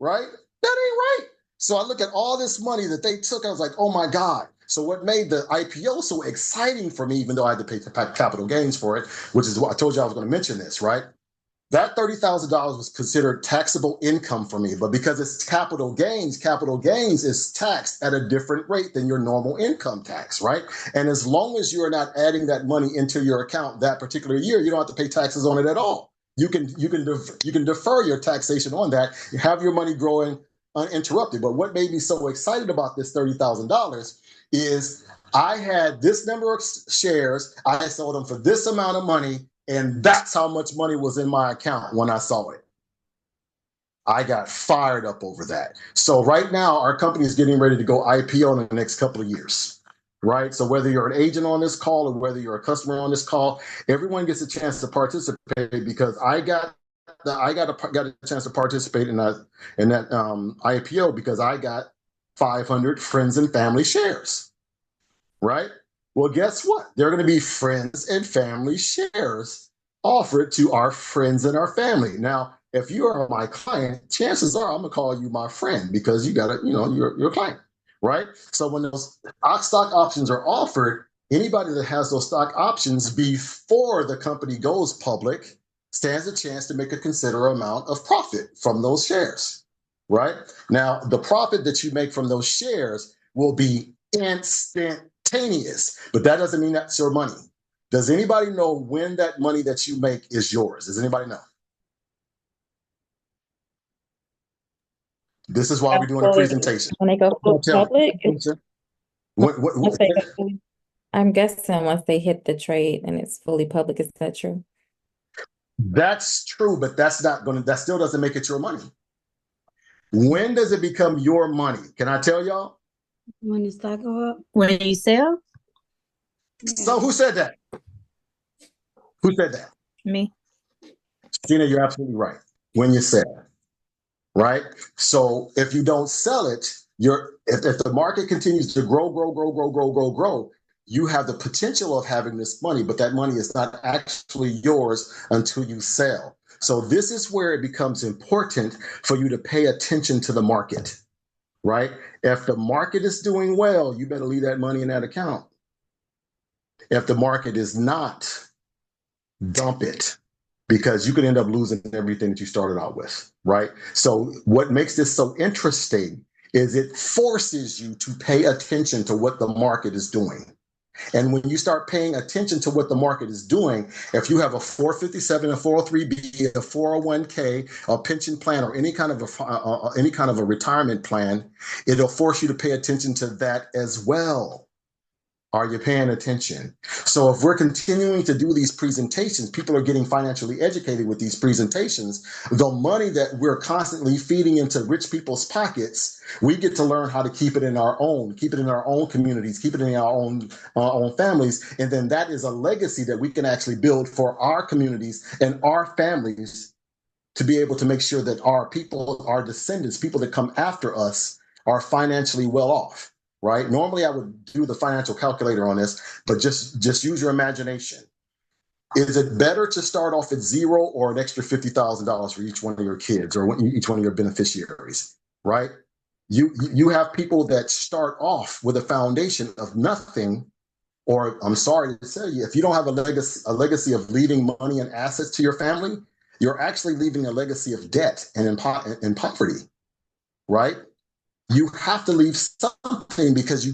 right? That ain't right. So I look at all this money that they took. I was like, oh my God. So what made the IPO so exciting for me, even though I had to pay capital gains for it, which is what I told you I was going to mention this, right? That $30,000 was considered taxable income for me. But because it's capital gains is taxed at a different rate than your normal income tax, right? And as long as you are not adding that money into your account that particular year, you don't have to pay taxes on it at all. You can defer your taxation on that. You have your money growing uninterrupted. But what made me so excited about this $30,000 is I had this number of shares. I sold them for this amount of money, and that's how much money was in my account when I saw it. I got fired up over that. So right now, our company is getting ready to go IPO in the next couple of years, right? So whether you're an agent on this call or whether you're a customer on this call, everyone gets a chance to participate because I got a chance to participate in that IPO because I got 500 friends and family shares, right? Well, guess what? There are going to be friends and family shares offered to our friends and our family. Now, if you are my client, chances are I'm going to call you my friend because you got to, you're a client, right? So when those stock options are offered, anybody that has those stock options before the company goes public stands a chance to make a considerable amount of profit from those shares, right? Now, the profit that you make from those shares will be instantaneous, but that doesn't mean that's your money. Does anybody know when that money that you make is yours? Does anybody know? This is why we're doing a presentation. When they go full Tell me. public, once they What- go, I'm guessing once they hit the trade and it's fully public, is that true? That's true, but that still doesn't make it your money. When does it become your money? Can I tell y'all? When the stock go up. When you sell? So who said that? Who said that? Me. Gina, you're absolutely right. When you sell, right? So if you don't sell it, if the market continues to grow, you have the potential of having this money, but that money is not actually yours until you sell. So this is where it becomes important for you to pay attention to the market, right? If the market is doing well, you better leave that money in that account. If the market is not, dump it, because you could end up losing everything that you started out with, right? So what makes this so interesting is it forces you to pay attention to what the market is doing. And when you start paying attention to what the market is doing, if you have a 457, a 403B, a 401k, a pension plan, or any kind of a retirement plan, it'll force you to pay attention to that as well. Are you paying attention? So if we're continuing to do these presentations, people are getting financially educated with these presentations. The money that we're constantly feeding into rich people's pockets, we get to learn how to keep it in our own communities, keep it in our own families. And then that is a legacy that we can actually build for our communities and our families to be able to make sure that our people, our descendants, people that come after us, are financially well off. Right? Normally I would do the financial calculator on this, but just use your imagination. Is it better to start off at zero or an extra $50,000 for each one of your kids or each one of your beneficiaries, right? You have people that start off with a foundation of nothing, or I'm sorry to tell you, if you don't have a legacy of leaving money and assets to your family, you're actually leaving a legacy of debt and in poverty, right? You have to leave something because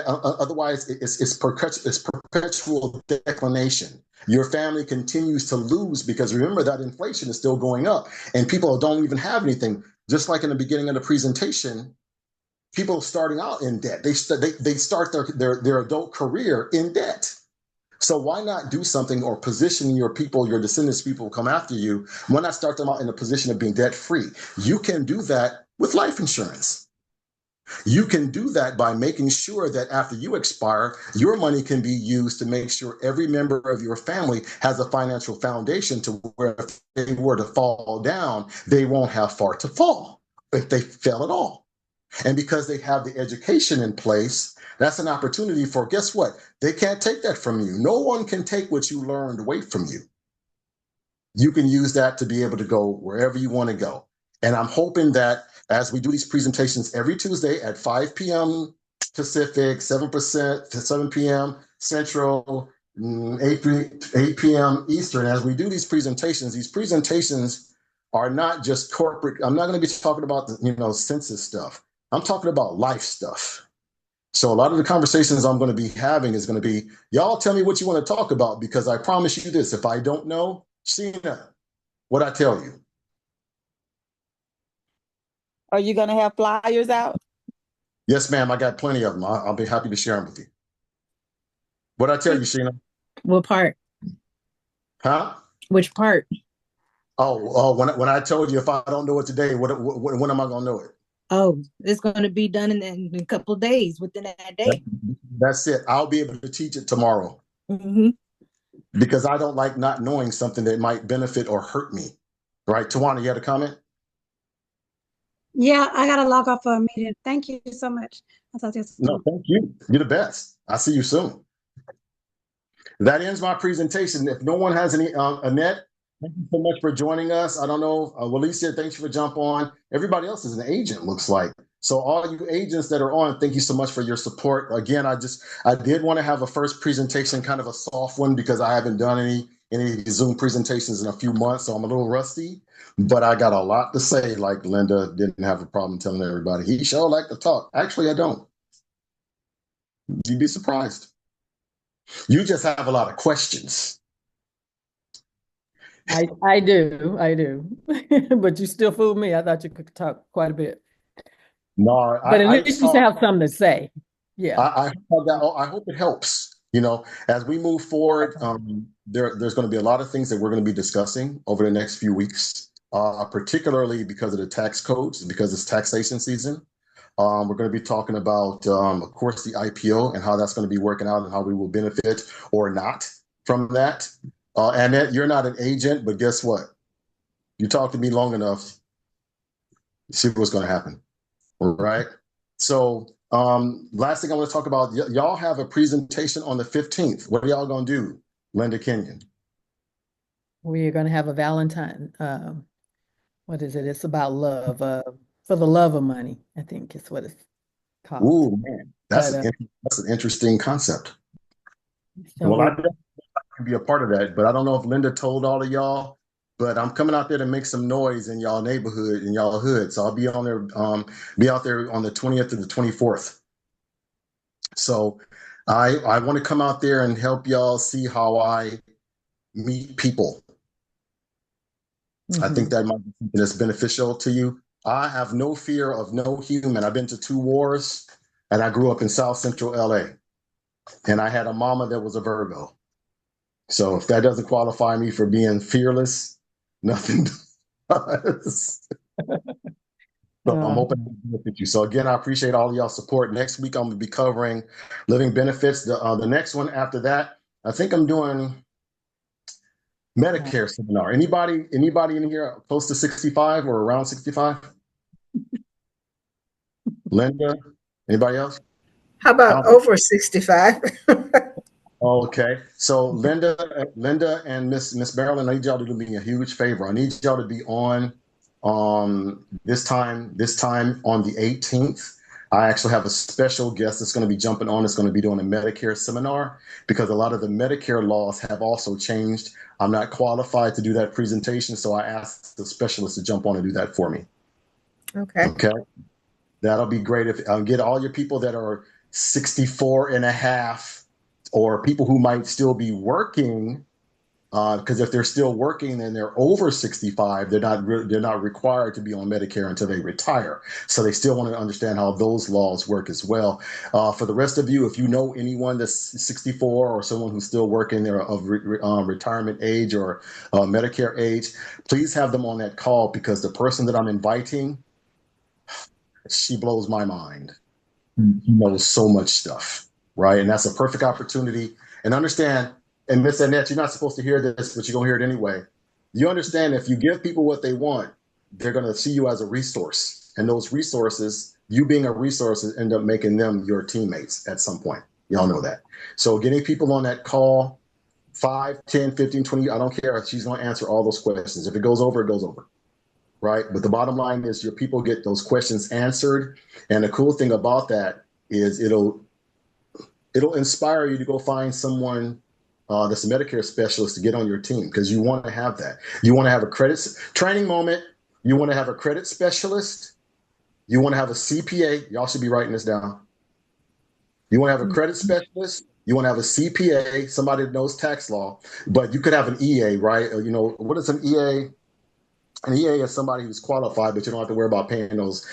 otherwise it's perpetual declination. Your family continues to lose because remember that inflation is still going up and people don't even have anything. Just like in the beginning of the presentation, people starting out in debt. They start their adult career in debt. So why not do something or position your people, your descendants, people who come after you? Why not start them out in a position of being debt free? You can do that with life insurance. You can do that by making sure that after you expire, your money can be used to make sure every member of your family has a financial foundation to where if they were to fall down, they won't have far to fall if they fell at all. And because they have the education in place, that's an opportunity for, guess what? They can't take that from you. No one can take what you learned away from you. You can use that to be able to go wherever you want to go. And I'm hoping that as we do these presentations every Tuesday at 5 p.m. Pacific, 7 p.m. Central, 8 p.m. Eastern, as we do these presentations are not just corporate. I'm not going to be talking about census stuff. I'm talking about life stuff. So a lot of the conversations I'm going to be having is going to be, y'all tell me what you want to talk about, because I promise you this, if I don't know, Sheena, what I tell you. Are you going to have flyers out? Yes, ma'am. I got plenty of them. I'll be happy to share them with you. What I tell you, Sheena? What part? Huh? Which part? Oh, when I told you if I don't know it today, when am I going to know it? Oh, it's going to be done in a couple of days, within that day. That's it. I'll be able to teach it tomorrow. Mm-hmm. Because I don't like not knowing something that might benefit or hurt me. Right? Tawana, you had a comment? Yeah, I gotta log off for a meeting. Thank you so much. I'll talk to you No, soon. thank you. You're the best. I'll see you soon. That ends my presentation. If no one has any, Annette, thank you so much for joining us. I don't know, Walesia, thanks for jump on. Everybody else is an agent, looks like. So all you agents that are on, thank you so much for your support. Again, I did want to have a first presentation, kind of a soft one, because I haven't done any Zoom presentations in a few months, so I'm a little rusty. But I got a lot to say. Like Linda didn't have a problem telling everybody he sure like to talk. Actually, I don't. You'd be surprised. You just have a lot of questions. I do. But you still fooled me. I thought you could talk quite a bit. No, But at I least you still have something to say. Yeah. I hope it helps. You know, as we move forward, there's going to be a lot of things that we're going to be discussing over the next few weeks, particularly because of the tax codes, because it's taxation season. We're going to be talking about, of course, the IPO and how that's going to be working out and how we will benefit or not from that. Annette, you're not an agent, but guess what? You talk to me long enough, you see what's going to happen. All right. So, last thing I want to talk about, y'all have a presentation on the 15th. What are y'all going to do, Linda Kenyon? We are going to have a Valentine. What is it? It's about love. For the love of money, I think is what it's called. Ooh, man, that's But that's an interesting concept. so Well, I definitely can be a part of that, but I don't know if Linda told all of y'all. But I'm coming out there to make some noise in y'all neighborhood, in y'all hood. So I'll be on there, be out there on the 20th to the 24th. So I want to come out there and help y'all see how I meet people. I think that might be something that's beneficial to you. I have no fear of no human. I've been to 2 wars, and I grew up in South Central LA. And I had a mama that was a Virgo. So if that doesn't qualify me for being fearless, nothing does. So I'm hoping to benefit you. So again, I appreciate all of y'all support. Next week I'm gonna be covering living benefits. The next one after that, I think I'm doing Medicare seminar. Anybody in here close to 65 or around 65? Linda? Anybody else? How about over 65? Okay. So Linda and Miss Marilyn, I need y'all to do me a huge favor. I need y'all to be on this time on the 18th. I actually have a special guest that's going to be jumping on. It's going to be doing a Medicare seminar because a lot of the Medicare laws have also changed. I'm not qualified to do that presentation, so I asked the specialist to jump on and do that for me. Okay. Okay. That'll be great. If get all your people that are 64 and a half or people who might still be working, because if they're still working and they're over 65, they're not required to be on Medicare until they retire. So they still want to understand how those laws work as well. For the rest of you, if you know anyone that's 64 or someone who's still working, they're of retirement age or Medicare age, please have them on that call because the person that I'm inviting, she blows my mind. He knows so much stuff, right? And that's a perfect opportunity. And understand, and Miss Annette, you're not supposed to hear this, but you're going to hear it anyway. You understand if you give people what they want, they're going to see you as a resource. And those resources, you being a resource, end up making them your teammates at some point. Y'all know that. So getting people on that call, 5, 10, 15, 20, I don't care. She's going to answer all those questions. If it goes over, it goes over. Right. But the bottom line is your people get those questions answered. And the cool thing about that is it'll inspire you to go find someone that's a Medicare specialist to get on your team because you want to have that. You want to have a credit training moment. You want to have a credit specialist. You want to have a CPA. Y'all should be writing this down. You want to have a credit specialist. You want to have a CPA, somebody that knows tax law, but you could have an EA, right? You know, what is an EA? An EA is somebody who's qualified, but you don't have to worry about paying those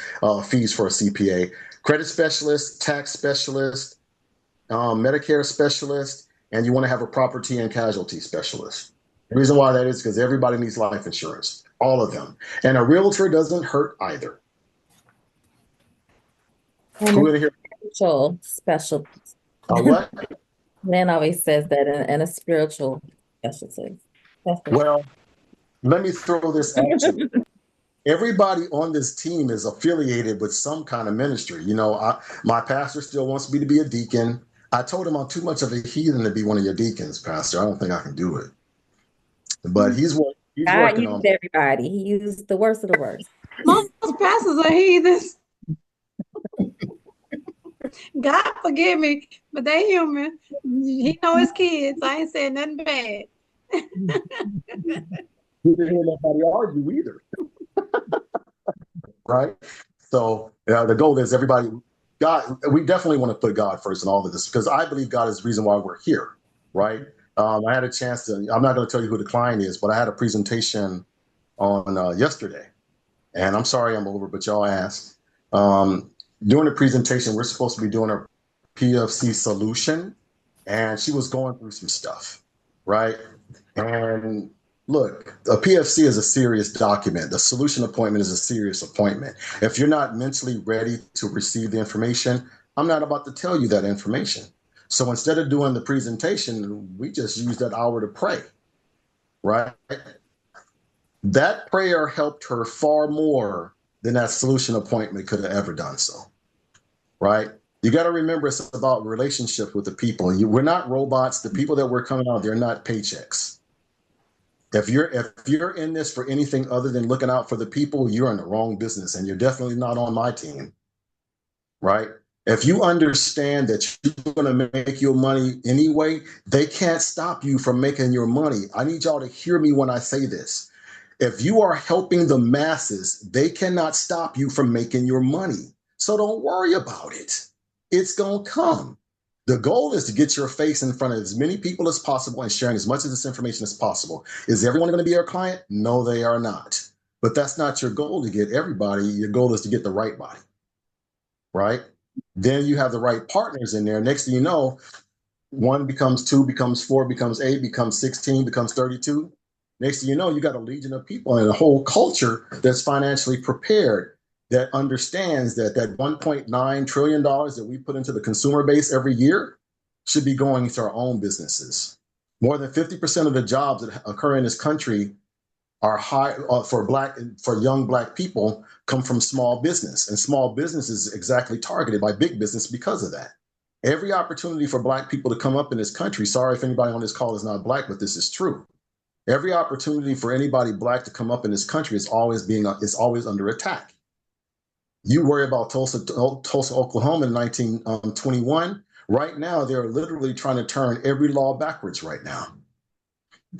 fees for a CPA. Credit specialist, tax specialist, Medicare specialist, and you want to have a property and casualty specialist. The reason why that is because everybody needs life insurance, all of them. And a realtor doesn't hurt either. And Who a in here? spiritual special. What? Man always says that, and a spiritual specialty. Well, let me throw this at you. everybody on this team is affiliated with some kind of ministry. My pastor still wants me to be a deacon. I told him I'm too much of a heathen to be one of your deacons, Pastor. I don't think I can do it. But he's God working on used everybody. He used the worst of the worst. Most pastors are heathens. God forgive me, but they human. He know his kids. I ain't saying nothing bad. He didn't hear nobody argue either. Right? So the goal is everybody, God, we definitely want to put God first in all of this because I believe God is the reason why we're here, right? I had a chance to, I'm not going to tell you who the client is, but I had a presentation on yesterday. And I'm sorry I'm over, but y'all asked. During the presentation, we're supposed to be doing a PFC solution, and she was going through some stuff, right? And look, a PFC is a serious document. The solution appointment is a serious appointment. If you're not mentally ready to receive the information, I'm not about to tell you that information. So instead of doing the presentation, we just use that hour to pray, right? That prayer helped her far more than that solution appointment could have ever done so, right? You got to remember it's about relationships with the people. We're not robots. The people that we're coming out, they're not paychecks. If you're in this for anything other than looking out for the people, you're in the wrong business, and you're definitely not on my team, right? If you understand that you're going to make your money anyway, they can't stop you from making your money. I need y'all to hear me when I say this. If you are helping the masses, they cannot stop you from making your money. So don't worry about it. It's going to come. The goal is to get your face in front of as many people as possible and sharing as much of this information as possible. Is everyone going to be your client? No, they are not. But that's not your goal to get everybody. Your goal is to get the right body, right? Then you have the right partners in there. Next thing you know, 1 becomes 2, becomes 4, becomes 8, becomes 16, becomes 32. Next thing you know, you got a legion of people and a whole culture that's financially prepared, that understands that that $1.9 trillion that we put into the consumer base every year should be going into our own businesses. More than 50% of the jobs that occur in this country are high for young Black people come from small business, and small business is exactly targeted by big business because of that. Every opportunity for Black people to come up in this country, sorry if anybody on this call is not Black, but this is true. Every opportunity for anybody Black to come up in this country is always under attack. You worry about Tulsa, Oklahoma in 1921. Right now, they're literally trying to turn every law backwards right now.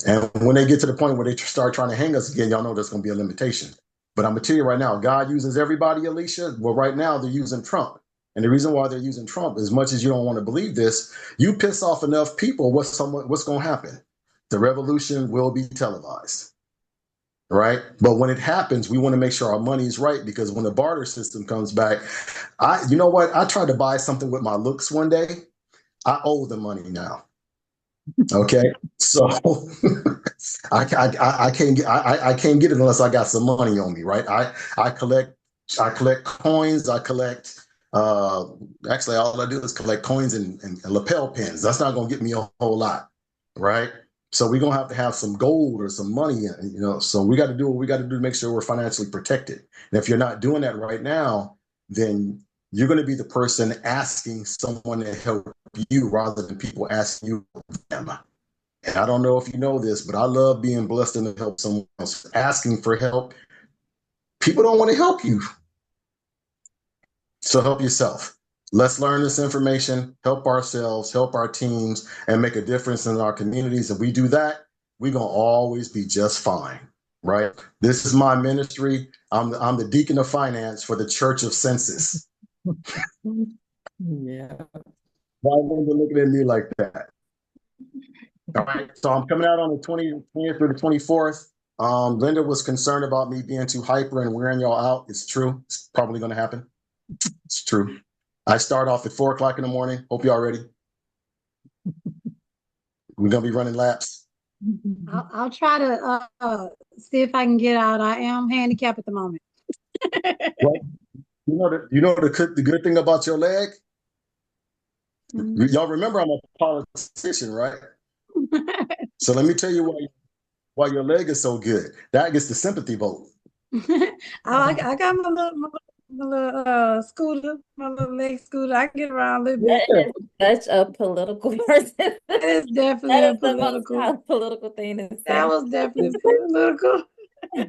And when they get to the point where they start trying to hang us again, y'all know there's going to be a limitation. But I'm going to tell you right now, God uses everybody, Alicia. Well, right now, they're using Trump. And the reason why they're using Trump, as much as you don't want to believe this, you piss off enough people, what's going to happen? The revolution will be televised, right? But when it happens, we want to make sure our money is right, because when the barter system comes back, you know what? I tried to buy something with my looks one day. I owe the money now. Okay, so I can't get it unless I got some money on me, right? I collect coins. I collect. Actually, all I do is collect coins and lapel pins. That's not going to get me a whole lot, right? So we're gonna have to have some gold or some money, So we got to do what we got to do to make sure we're financially protected. And if you're not doing that right now, then you're going to be the person asking someone to help you rather than people asking you to help them. And I don't know if you know this, but I love being blessed and to help someone else. Asking for help, people don't want to help you. So help yourself. Let's learn this information, help ourselves, help our teams, and make a difference in our communities. If we do that, we're going to always be just fine, right? This is my ministry. I'm the deacon of finance for the Church of Census. Yeah. Why are they looking at me like that? All right, so I'm coming out on the 20th through the 24th. Linda was concerned about me being too hyper and wearing y'all out. It's true. It's probably going to happen. It's true. I start off at 4 o'clock in the morning. Hope y'all ready. We're going to be running laps. I'll try to see if I can get out. I am handicapped at the moment. Well, you know the good thing about your leg? Y'all remember I'm a politician, right? So let me tell you why your leg is so good. That gets the sympathy vote. I got my little scooter, my little leg scooter. I can get around a little bit. That is such a political person. It is definitely That a is the most political. political thing to That say. was definitely political. I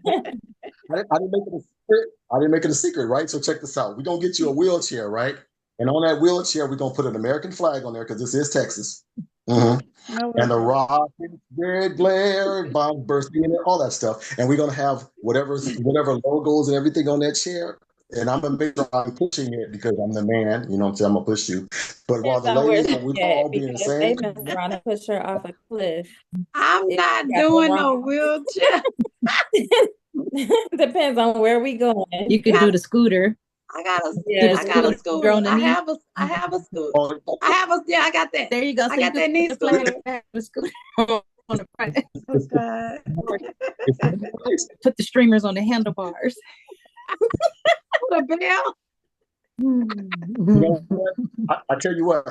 didn't make it a secret. I didn't make it a secret, right? So check this out. We're gonna get you a wheelchair, right? And on that wheelchair, we're gonna put an American flag on there because this is Texas. Mhm. No And the worries. rocket, red glare, bombs bursting in there, all that stuff. And we're gonna have whatever logos and everything on that chair. And I'm gonna make sure I'm pushing it because I'm the man. You know what I'm saying? I'm gonna push you. But while Depends the on where ladies, she we're at, all being the because they same. mess around and push her off a cliff. I'm If not you got the doing no wrong- wheelchair. Depends on where we going. You could do the scooter. I got a, Yeah, I got a scooter, scooter. go on the knee. I have a scooter. Oh, Yeah, I got that. There you go. I So got you that could knee put the flag scooter. and have the scooter on the front. Oh, God. Put the streamers on the handlebars. The bell. You know what? I tell you what.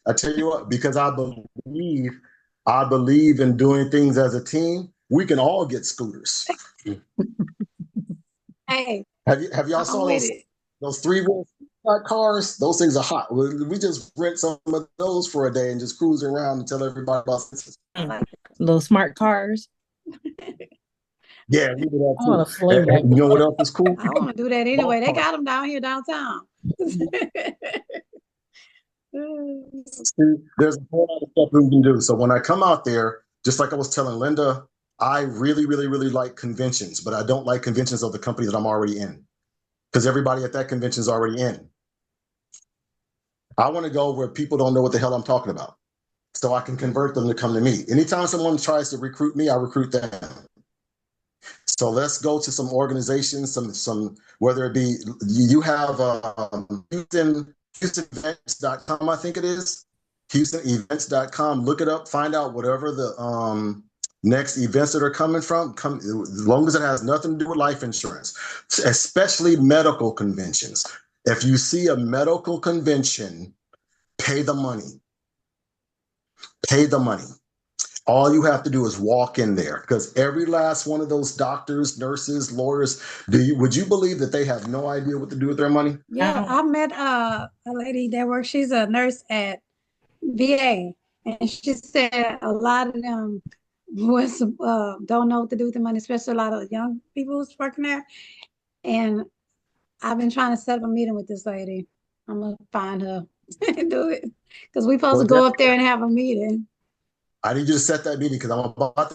I tell you what. Because I believe in doing things as a team. We can all get scooters. Hey, Have y'all I'm saw with those it. those 3-wheel cars? Those things are hot. We just rent some of those for a day and just cruise around and tell everybody about it. Little smart cars. Yeah, we do that I want too. to sling that. You know what else is cool? I want to do that anyway. They got them down here downtown. See, there's a whole lot of stuff we can do. So when I come out there, just like I was telling Linda, I really, really, really like conventions, but I don't like conventions of the company that I'm already in because everybody at that convention is already in. I want to go where people don't know what the hell I'm talking about, so I can convert them to come to me. Anytime someone tries to recruit me, I recruit them. So let's go to some organizations, some whether it be you have HoustonEvents.com, I think it is. HoustonEvents.com. Look it up, find out whatever the next events that are coming from, as long as it has nothing to do with life insurance, especially medical conventions. If you see a medical convention, pay the money. Pay the money. All you have to do is walk in there because every last one of those doctors, nurses, lawyers, would you believe that they have no idea what to do with their money? Yeah, I met a lady that works. She's a nurse at VA, and she said a lot of them don't know what to do with the money, especially a lot of young people who's working there. And I've been trying to set up a meeting with this lady. I'm gonna find her and do it because we're supposed to go up there and have a meeting. I need you to set that meeting because I'm about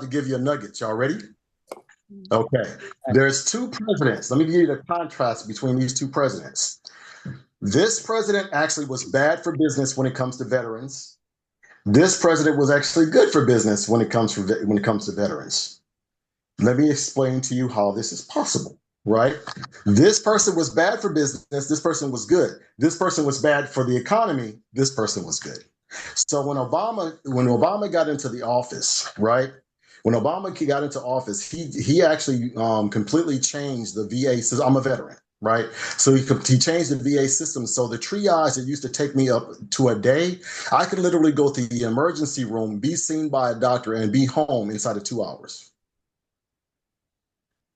to give you a nugget. Y'all ready? Okay. There's 2 presidents. Let me give you the contrast between these 2 presidents. This president actually was bad for business when it comes to veterans. This president was actually good for business when it comes to veterans. Let me explain to you how this is possible, right? This person was bad for business. This person was good. This person was bad for the economy. This person was good. So when Obama got into the office, right? When Obama got into office, he actually completely changed the VA system. I'm a veteran, right? So he changed the VA system. So the triage that used to take me up to a day, I could literally go to the emergency room, be seen by a doctor, and be home inside of 2 hours.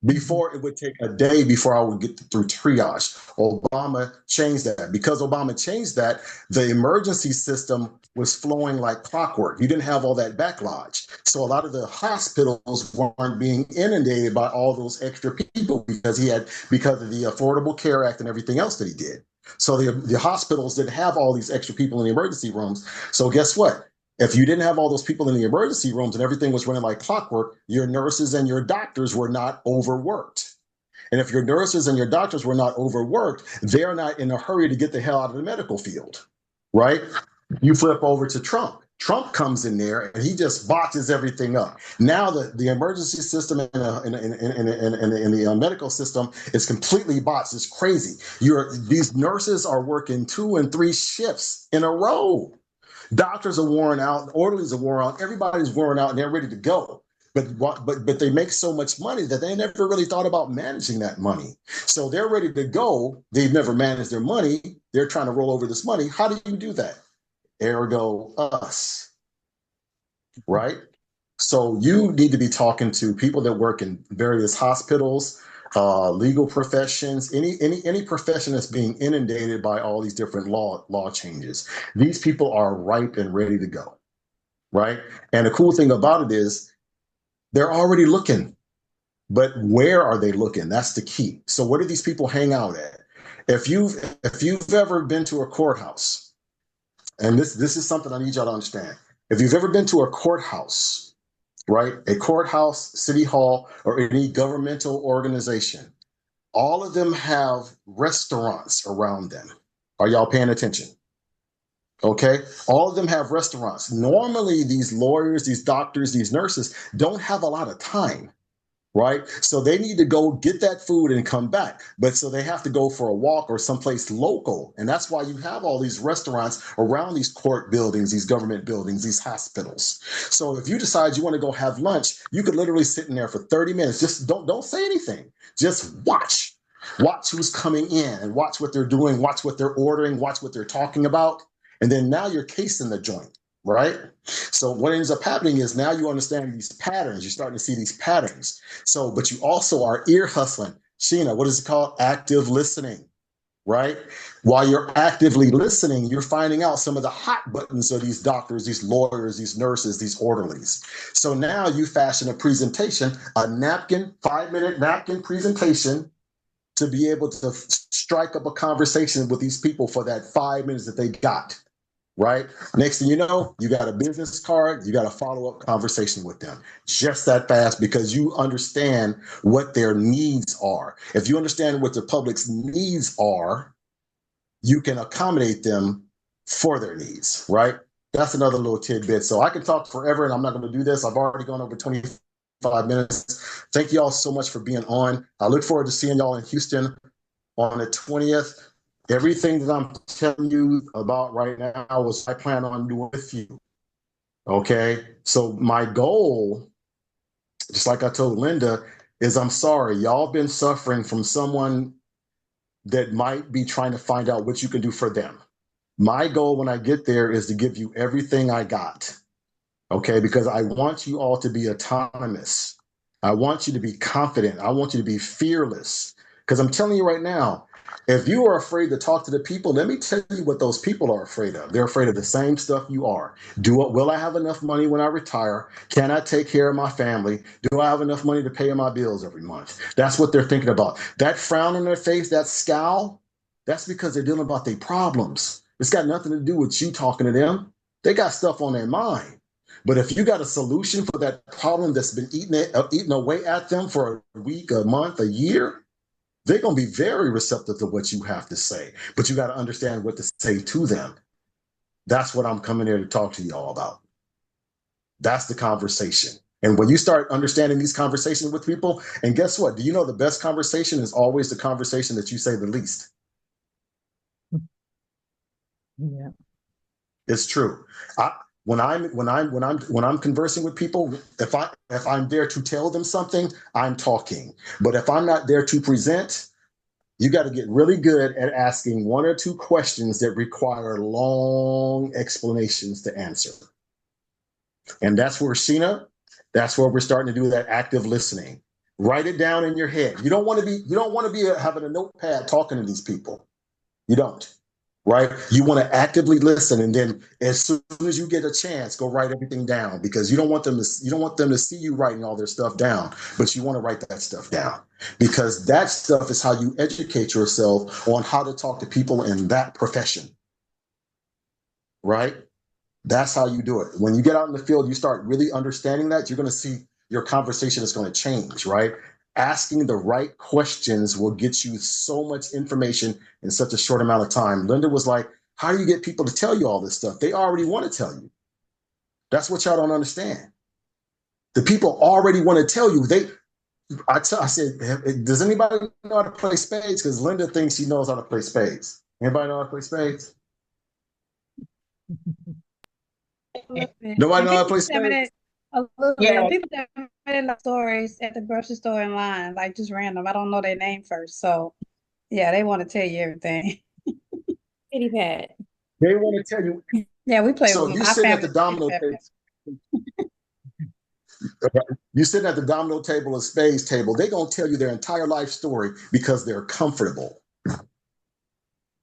Before, it would take a day before I would get through triage. Obama changed that. Because Obama changed that, the emergency system was flowing like clockwork. You didn't have all that backlog. So a lot of the hospitals weren't being inundated by all those extra people because of the Affordable Care Act and everything else that he did. So the hospitals didn't have all these extra people in the emergency rooms. So guess what? If you didn't have all those people in the emergency rooms and everything was running like clockwork, your nurses and your doctors were not overworked. And if your nurses and your doctors were not overworked, they're not in a hurry to get the hell out of the medical field, right? You flip over to Trump. Trump comes in there and he just botches everything up. Now the emergency system and the medical system is completely botched. It's crazy. These nurses are working 2 and 3 shifts in a row. Doctors are worn out, orderlies are worn out, everybody's worn out, and they're ready to go. But they make so much money that they never really thought about managing that money. So they're ready to go. They've never managed their money. They're trying to roll over this money. How do you do that? Ergo us, right? So you need to be talking to people that work in various hospitals, legal professions, any profession that's being inundated by all these different law changes. These people are ripe and ready to go, right? And the cool thing about it is they're already looking, but where are they looking? That's the key. So where do these people hang out at? If you've ever been to a courthouse, and this is something I need y'all to understand. If you've ever been to a courthouse, right? A courthouse, city hall, or any governmental organization, all of them have restaurants around them. Are y'all paying attention? Okay. All of them have restaurants. Normally, these lawyers, these doctors, these nurses don't have a lot of time, right? So they need to go get that food and come back. But so they have to go for a walk or someplace local. And that's why you have all these restaurants around these court buildings, these government buildings, these hospitals. So if you decide you want to go have lunch, you could literally sit in there for 30 minutes. Just don't say anything. Just watch. Watch who's coming in and watch what they're doing, watch what they're ordering, watch what they're talking about. And then now you're casing the joint, right? So what ends up happening is now you understand these patterns. You're starting to see these patterns. So, but you also are ear hustling. Sheena, what is it called? Active listening, right? While you're actively listening, you're finding out some of the hot buttons of these doctors, these lawyers, these nurses, these orderlies. So now you fashion a presentation, a napkin, 5-minute napkin presentation to be able to strike up a conversation with these people for that 5 minutes that they got. Right? Next thing you know, you got a business card, you got a follow-up conversation with them just that fast because you understand what their needs are. If you understand what the public's needs are, you can accommodate them for their needs, right? That's another little tidbit. So I can talk forever and I'm not going to do this. I've already gone over 25 minutes. Thank you all so much for being on. I look forward to seeing y'all in Houston on the 20th. Everything that I'm telling you about right now is I plan on doing with you. Okay. So my goal, just like I told Linda, is I'm sorry, y'all been suffering from someone that might be trying to find out what you can do for them. My goal when I get there is to give you everything I got. Okay. Because I want you all to be autonomous. I want you to be confident. I want you to be fearless. Because I'm telling you right now, if you are afraid to talk to the people, let me tell you what those people are afraid of. They're afraid of the same stuff you are. Will I have enough money when I retire? Can I take care of my family? Do I have enough money to pay my bills every month? That's what they're thinking about. That frown on their face, that scowl, that's because they're dealing about their problems. It's got nothing to do with you talking to them. They got stuff on their mind. But if you got a solution for that problem that's been eating away at them for a week, a month, a year, they're going to be very receptive to what you have to say. But you got to understand what to say to them. That's what I'm coming here to talk to y'all about. That's the conversation. And when you start understanding these conversations with people, and guess what? Do you know the best conversation is always the conversation that you say the least? Yeah. It's true. When I'm conversing with people, if I'm there to tell them something, I'm talking. But if I'm not there to present, you got to get really good at asking 1 or 2 questions that require long explanations to answer. And that's where that's where we're starting to do that active listening. Write it down in your head. You don't want to be having a notepad talking to these people. You don't. Right? You want to actively listen, and then as soon as you get a chance, go write everything down because you don't want them to see you writing all their stuff down, but you want to write that stuff down because that stuff is how you educate yourself on how to talk to people in that profession. Right? That's how you do it. When you get out in the field, you start really understanding that, you're going to see your conversation is going to change, right? Asking the right questions will get you so much information in such a short amount of time. Linda was like, how do you get people to tell you all this stuff? They already want to tell you. That's what y'all don't understand. The people already want to tell you. I said, does anybody know how to play spades? Because Linda thinks she knows how to play spades. Anybody know how to play spades? Nobody know how to play spades? A little Yeah. bit. People tell me the stories at the grocery store in line, like just random. I don't know their name first. So yeah, they want to tell you everything. Kitty Pat. They want to tell you. Yeah, we play So with if you my sit at family. the domino table, You sitting at the domino table or spades table, they're going to tell you their entire life story because they're comfortable.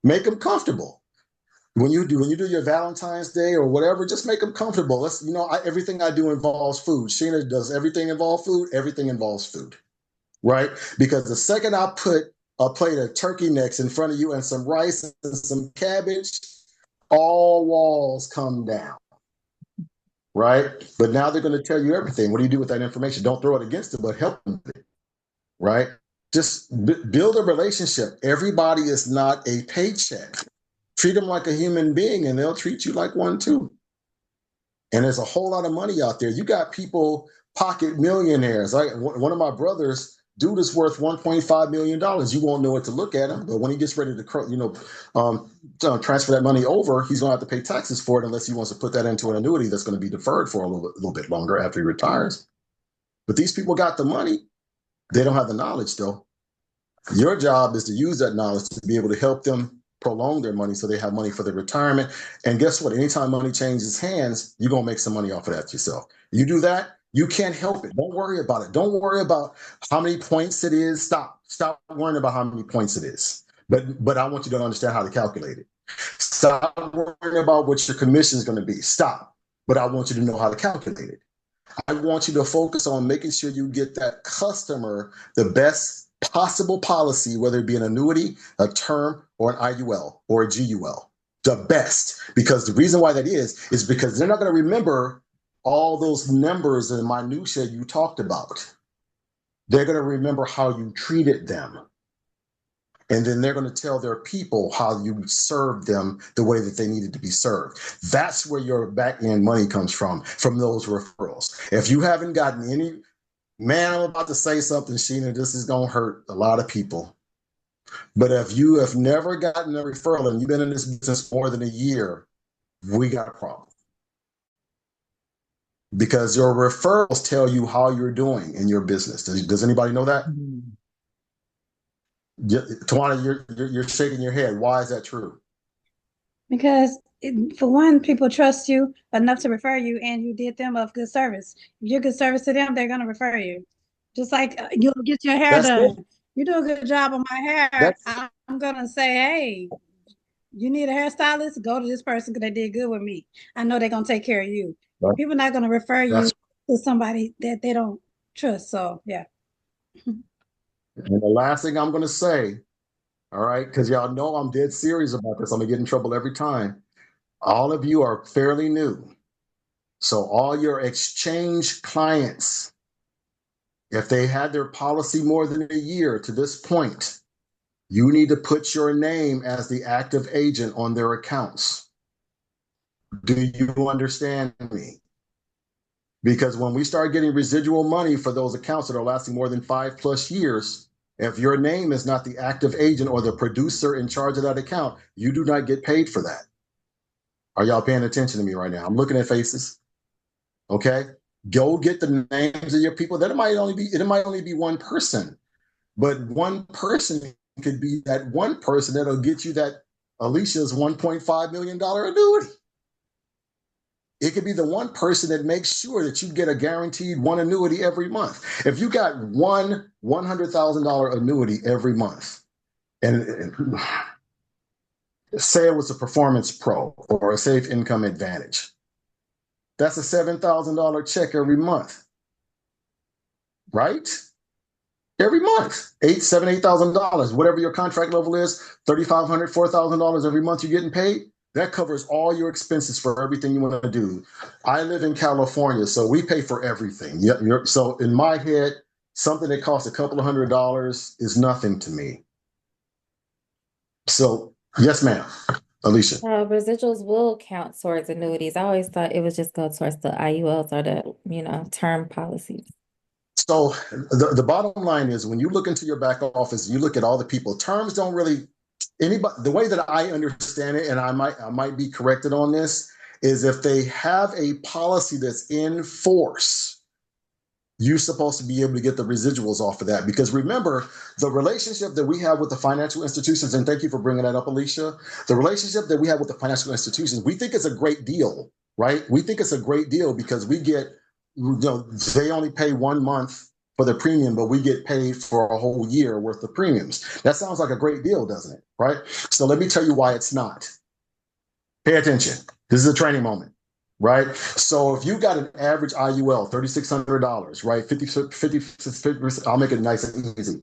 Make them comfortable. When you do your Valentine's Day or whatever, just make them comfortable. Let's, everything I do involves food. Sheena, does everything involve food? Everything involves food, right? Because the second I put a plate of turkey necks in front of you and some rice and some cabbage, all walls come down, right? But now they're going to tell you everything. What do you do with that information? Don't throw it against them, but help them with it, right? Just build a relationship. Everybody is not a paycheck. Treat them like a human being and they'll treat you like one too. And there's a whole lot of money out there. You got people, pocket millionaires. One of my brothers, dude is worth $1.5 million. You won't know what to look at him, but when he gets ready to transfer that money over, he's going to have to pay taxes for it unless he wants to put that into an annuity that's going to be deferred for a little bit longer after he retires. But these people got the money. They don't have the knowledge though. Your job is to use that knowledge to be able to help them prolong their money so they have money for their retirement. And guess what? Anytime money changes hands, you're going to make some money off of that yourself. You do that, you can't help it. Don't worry about it. Don't worry about how many points it is. Stop worrying about how many points it is. But I want you to understand how to calculate it. Stop worrying about what your commission is going to be. Stop. But I want you to know how to calculate it. I want you to focus on making sure you get that customer the best possible policy, whether it be an annuity, a term, or an IUL or a GUL, the best. Because the reason why that is because they're not going to remember all those numbers and minutia you talked about. They're going to remember how you treated them. And then they're going to tell their people how you served them the way that they needed to be served. That's where your back end money comes from those referrals. If you haven't gotten any, man, I'm about to say something, Sheena, this is going to hurt a lot of people. But if you have never gotten a referral and you've been in this business more than a year, we got a problem. Because your referrals tell you how you're doing in your business. Does anybody know that? Mm-hmm. Tawana, you're shaking your head. Why is that true? Because for one, people trust you enough to refer you, and you did them of good service. If you're good service to them, they're going to refer you. Just like you'll get your hair done. Cool. You do a good job on my hair. I'm going to say, hey, you need a hairstylist? Go to this person because they did good with me. I know they're going to take care of you. Right. People are not going to refer you to somebody that they don't trust. So, yeah. And the last thing I'm going to say, all right, because y'all know I'm dead serious about this. I'm going to get in trouble every time. All of you are fairly new. So all your exchange clients, if they had their policy more than a year to this point, you need to put your name as the active agent on their accounts. Do you understand me? Because when we start getting residual money for those accounts that are lasting more than 5+ years, if your name is not the active agent or the producer in charge of that account, you do not get paid for that. Are y'all paying attention to me right now? I'm looking at faces. Okay? Go get the names of your people. It might only be one person, but one person could be that one person that'll get you that Alicia's $1.5 million annuity. It could be the one person that makes sure that you get a guaranteed one annuity every month. If you got one $100,000 annuity every month, and say it was a Performance Pro or a Safe Income Advantage, that's a $7,000 check every month, right? Every month, $8,000, whatever your contract level is, $3,500, $4,000 every month you're getting paid. That covers all your expenses for everything you want to do. I live in California, so we pay for everything. So in my head, something that costs a couple of $100s is nothing to me. So, yes, ma'am. Alicia. Residuals will count towards annuities. I always thought it would just go towards the IULs or the, term policies. So the bottom line is when you look into your back office, you look at all the people, terms don't really, anybody, the way that I understand it, and I might be corrected on this, is if they have a policy that's in force, you're supposed to be able to get the residuals off of that. Because remember, the relationship that we have with the financial institutions, and thank you for bringing that up, Alicia, the relationship that we have with the financial institutions, we think it's a great deal, right? We think it's a great deal because we get they only pay 1 month for the premium, but we get paid for a whole year worth of premiums. That sounds like a great deal, doesn't it? Right? So let me tell you why it's not. Pay attention. This is a training moment, right? So if you got an average IUL, $3,600, right? 50%, I'll make it nice and easy.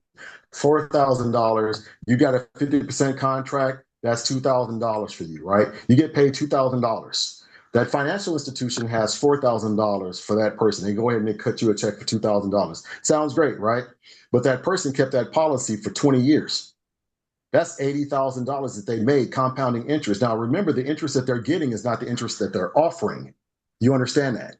$4,000, you got a 50% contract, that's $2,000 for you, right? You get paid $2,000. That financial institution has $4,000 for that person. They go ahead and they cut you a check for $2,000. Sounds great, right? But that person kept that policy for 20 years. That's $80,000 that they made compounding interest. Now, remember, the interest that they're getting is not the interest that they're offering. You understand that?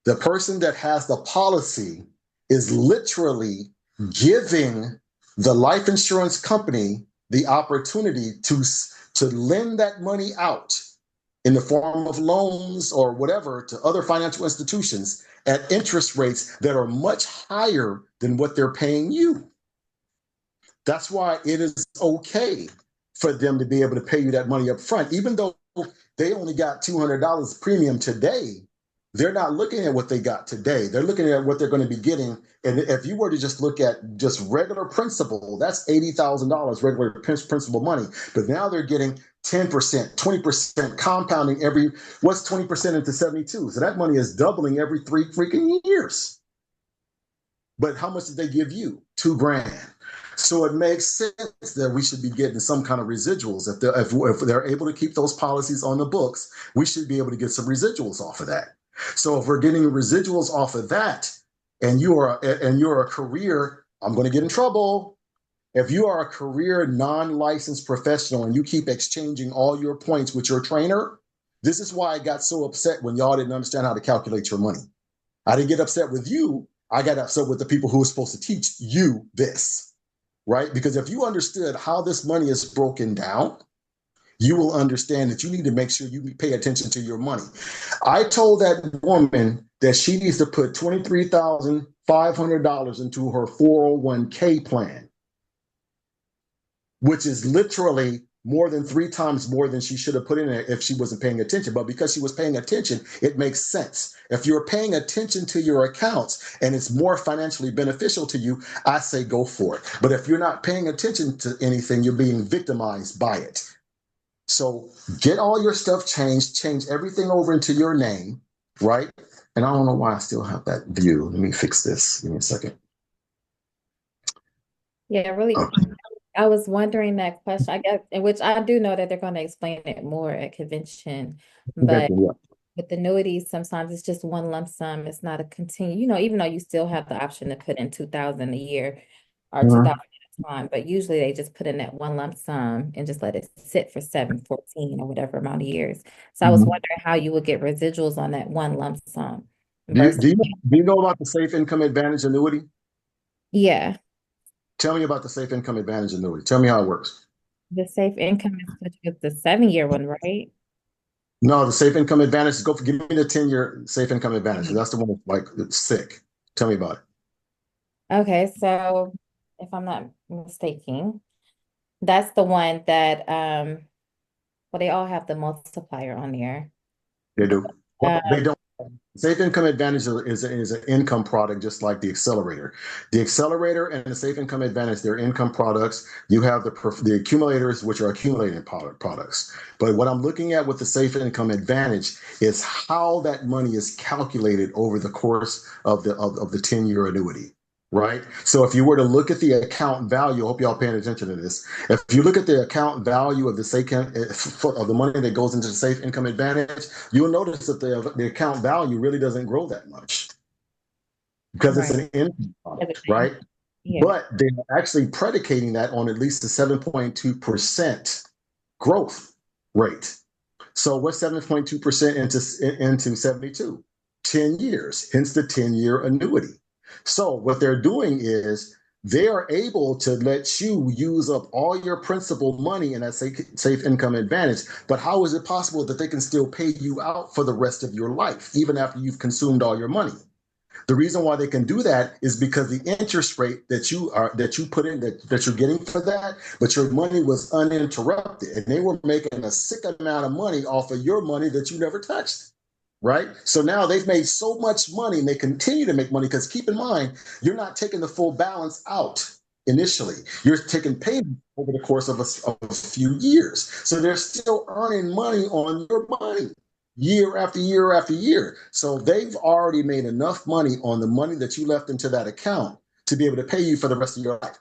The person that has the policy is literally giving the life insurance company the opportunity to lend that money out in the form of loans or whatever to other financial institutions at interest rates that are much higher than what they're paying you. That's why it is okay for them to be able to pay you that money up front, even though they only got $200 premium today. They're not looking at what they got today. They're looking at what they're going to be getting. And if you were to just look at just regular principal, that's $80,000 regular principal money. But now they're getting 10%, 20% compounding what's 20% into 72? So that money is doubling every 3 freaking years. But how much did they give you? $2,000. So it makes sense that we should be getting some kind of residuals. If they're able to keep those policies on the books, we should be able to get some residuals off of that. So if we're getting residuals off of that, and you're a career, I'm going to get in trouble. If you are a career non-licensed professional and you keep exchanging all your points with your trainer, this is why I got so upset when y'all didn't understand how to calculate your money. I didn't get upset with you. I got upset with the people who were supposed to teach you this, right? Because if you understood how this money is broken down, you will understand that you need to make sure you pay attention to your money. I told that woman that she needs to put $23,500 into her 401k plan, which is literally more than 3 times more than she should have put in it if she wasn't paying attention. But because she was paying attention, it makes sense. If you're paying attention to your accounts and it's more financially beneficial to you, I say go for it. But if you're not paying attention to anything, you're being victimized by it. So get all your stuff changed, change everything over into your name, right? And I don't know why I still have that view. Let me fix this. Give me a second. Yeah, really. Okay. I was wondering that question, I guess, in which I do know that they're going to explain it more at convention, but with annuities, sometimes it's just one lump sum. It's not a continue, even though you still have the option to put in 2,000 a year or 2,000 at a time, but usually they just put in that one lump sum and just let it sit for 7, 14 or whatever amount of years. So I was wondering how you would get residuals on that one lump sum versus, Do you know about the Safe Income Advantage annuity? yeah, Tell me about the Safe Income Advantage annuity. Tell me how it works. the safe income is the 7-year one, right? No, the Safe Income Advantage. Give me the 10-year Safe Income Advantage. That's the one that's sick. Tell me about it. Okay, so if I'm not mistaken, that's the one that well, they all have the multiplier on there. They do. Well, they Um, don't. Safe Income Advantage is an income product, just like the Accelerator. The Accelerator and the Safe Income Advantage, they're income products. You have the accumulators, which are accumulating products. But what I'm looking at with the Safe Income Advantage is how that money is calculated over the course of the 10-year annuity. Right. So if you were to look at the account value, I hope y'all paying attention to this. If you look at the account value of the money that goes into the Safe Income Advantage, you'll notice that the account value really doesn't grow that much because it's right. an income product, Everything. right? Yeah. But they're actually predicating that on at least a 7.2% growth rate. So what's 7.2% into 72? 10 years, hence the 10-year annuity. So what they're doing is they are able to let you use up all your principal money in that safe income advantage. But how is it possible that they can still pay you out for the rest of your life, even after you've consumed all your money? The reason why they can do that is because the interest rate that you put in that you're getting for that, but your money was uninterrupted, and they were making a sick amount of money off of your money that you never touched. right? So now they've made so much money and they continue to make money because keep in mind, you're not taking the full balance out initially. You're taking payment over the course of a few years. So they're still earning money on your money year after year after year. So they've already made enough money on the money that you left into that account to be able to pay you for the rest of your life.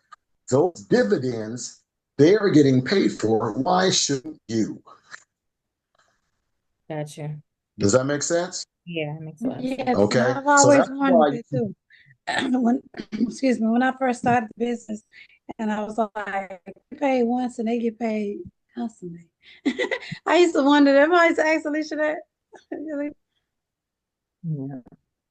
Those dividends, they're getting paid for. Why shouldn't you? Gotcha. Does that make sense? Yeah, it makes a lot of sense. Yes, and Okay. I've So always that's wanted why it too. When, excuse me, when I first started the business, and I was like, "You pay once and they get paid constantly." I used to wonder, am I used to ask Alicia that? Really? Yeah.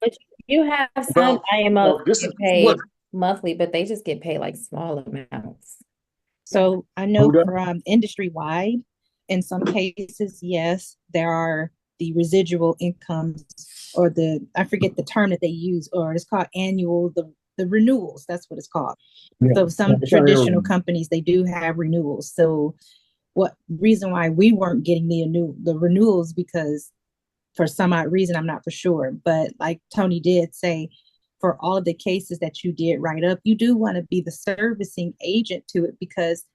But you have some well, IMOs that this is get what paid monthly, but they just get paid like small amounts. So I who know does. from industry wide, in some cases, yes, there are the residual incomes or I forget the term that they use, or it's called annual, the renewals. That's what it's called. Yeah. So some It's not traditional everyone. companies, they do have renewals. So what reason why we weren't getting the renewals, because for some odd reason, I'm not for sure. But like Tony did say, for all of the cases that you did write up, you do want to be the servicing agent to it, because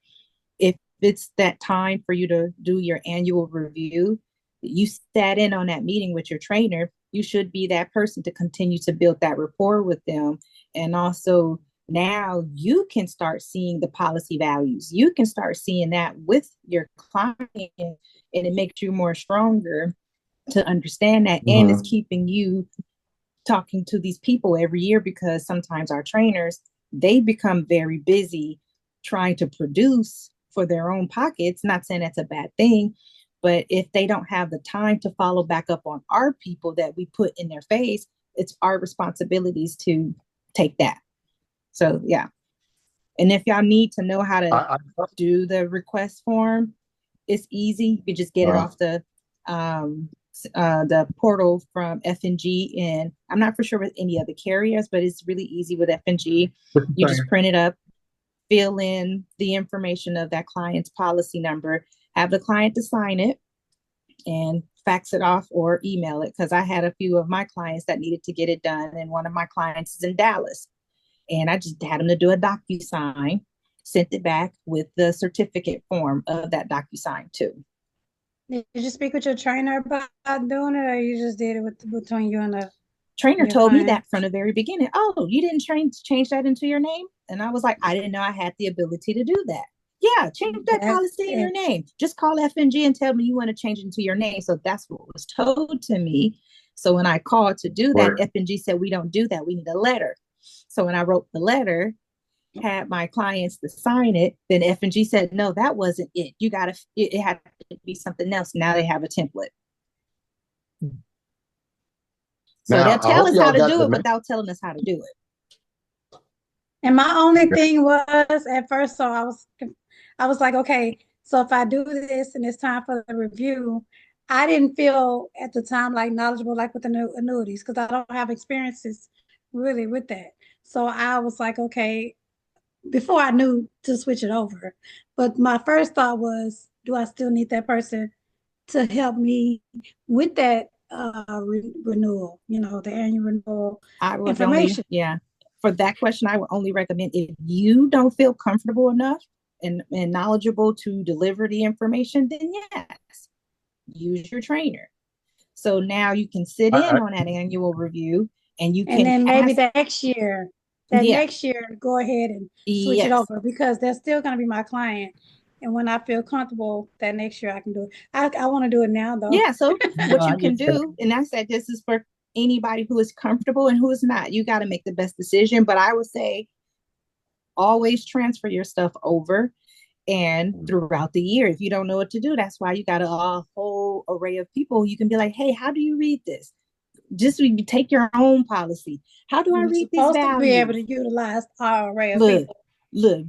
if it's that time for you to do your annual review, you sat in on that meeting with your trainer, you should be that person to continue to build that rapport with them. And also now you can start seeing the policy values. You can start seeing that with your client, and it makes you more stronger to understand that. And it's keeping you talking to these people every year, because sometimes our trainers, they become very busy trying to produce for their own pockets. Not saying that's a bad thing, but if they don't have the time to follow back up on our people that we put in their face, it's our responsibilities to take that. So yeah. And if y'all need to know how to I do the request form, it's easy. You just get it off the portal from F&G, and I'm not for sure with any other carriers, but it's really easy with F&G. You just print it up, fill in the information of that client's policy number, have the client to sign it, and fax it off or email it. Because I had a few of my clients that needed to get it done, and one of my clients is in Dallas, and I just had them to do a DocuSign, sent it back with the certificate form of that DocuSign too. Did you speak with your trainer about doing it, or you just did it between you and the Trainer your told me client? that from the very beginning. Oh, you didn't change that into your name? And I was like, I didn't know I had the ability to do that. Yeah, change that policy in your name. Just call F&G and tell me you want to change it into your name. So that's what was told to me. So when I called to do that, F&G said, we don't do that. We need a letter. So when I wrote the letter, had my clients to sign it, then F&G said, no, that wasn't it. It had to be something else. Now they have a template. So they'll tell us how to do it without telling us how to do it. And my only thing was at first, so I was like, okay, so if I do this and it's time for the review, I didn't feel at the time like knowledgeable like with the annuities, because I don't have experiences really with that. So I was like, okay, before I knew to switch it over. But my first thought was, do I still need that person to help me with that renewal, the annual renewal information? For that question, I would only recommend, if you don't feel comfortable enough and knowledgeable to deliver the information, then yes, use your trainer. So now you can sit in on that annual review, and you can then maybe the next year, go ahead and switch it over, because they're still going to be my client. And when I feel comfortable that next year, I can do it. I want to do it now, though. Yeah. So what you can do, and I said this is for anybody who is comfortable and who is not. You got to make the best decision. But I would say always transfer your stuff over, and throughout the year, if you don't know what to do, that's why you got a whole array of people. You can be like, hey, how do you read this? Just take your own policy. How do I read this value? To be able to utilize our array of people. Look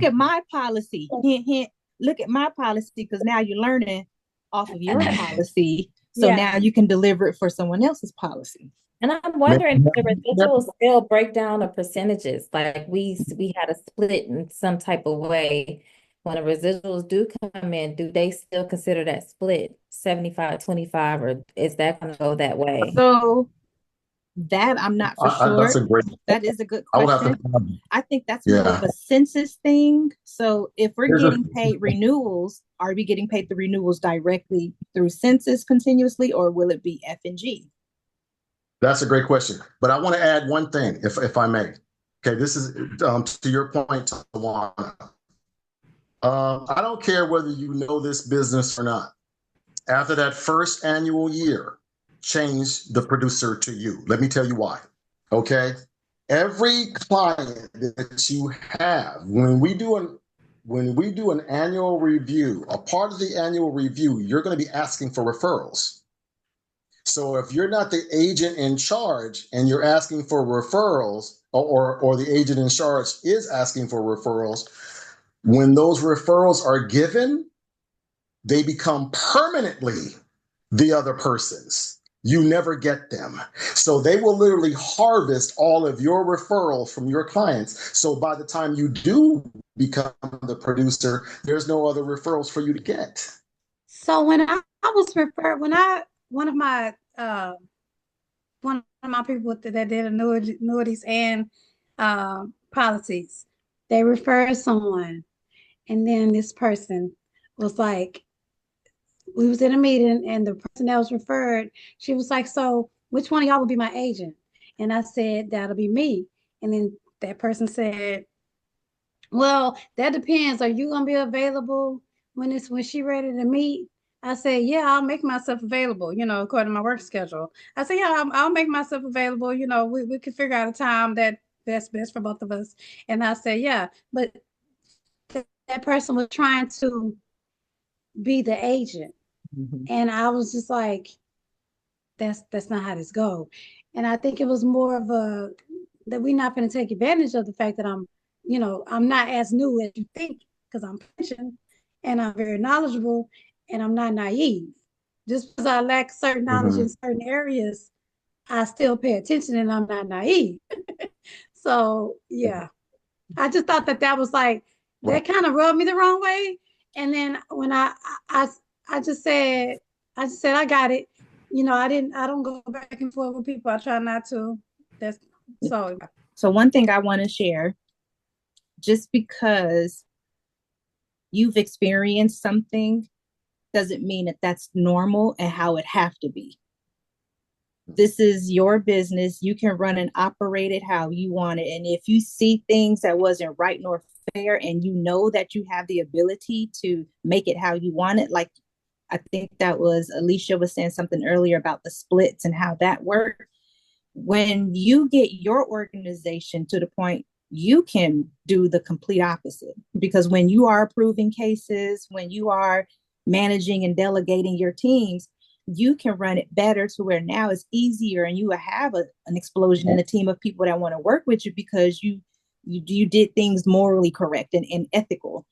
at my policy. Hint, hint. Look at my policy, because now you're learning off of your policy. So now you can deliver it for someone else's policy. And I'm wondering if the residuals still break down the percentages. Like we had a split in some type of way when the residuals do come in, do they still consider that split 75-25, or is that going to go that way? So that I'm not for That's sure. a great. That is a good I would have question. to. I think that's more of Yeah. a census thing. So if we're Here's a- getting paid renewals, are we getting paid the renewals directly through census continuously, or will it be F&G? That's a great question. But I want to add one thing, if I may. Okay, this is to your point, Tawana. I don't care whether you know this business or not. After that first annual year, change the producer to you. Let me tell you why. Okay, every client that you have, when we do an annual review, a part of the annual review, you're going to be asking for referrals. So if you're not the agent in charge and you're asking for referrals, or the agent in charge is asking for referrals, when those referrals are given, they become permanently the other person's. You never get them. So they will literally harvest all of your referrals from your clients. So by the time you do become the producer, there's no other referrals for you to get. So when I was referred, one of my people that did annuities and policies, they referred someone, and then this person was like, we was in a meeting, and the person that was referred, she was like, so which one of y'all will be my agent? And I said, that'll be me. And then that person said, well, that depends. Are you gonna be available when she ready to meet? I said, yeah, I'll make myself available, according to my work schedule. I said, yeah, I'll make myself available. We could figure out a time that's best for both of us. And I said, yeah, but that person was trying to be the agent. Mhm. And I was just like, that's not how this go. And I think it was more of that we're not going to take advantage of the fact that I'm not as new as you think, because I'm pensioned and I'm very knowledgeable and I'm not naive. Just because I lack certain knowledge in certain areas, I still pay attention and I'm not naive. So yeah, I just thought that was like, that kind of rubbed me the wrong way. And then when I just said, I got it. I don't go back and forth with people. I try not to. That's so. So one thing I want to share, just because you've experienced something doesn't mean that that's normal and how it have to be. This is your business. You can run and operate it how you want it. And if you see things that wasn't right nor fair, and you know that you have the ability to make it how you want it, like I think that was Alicia was saying something earlier about the splits and how that worked. When you get your organization to the point, you can do the complete opposite, because when you are approving cases, when you are managing and delegating your teams, you can run it better to where now it's easier, and you will have an explosion in a team of people that want to work with you, because you did things morally correct and ethical,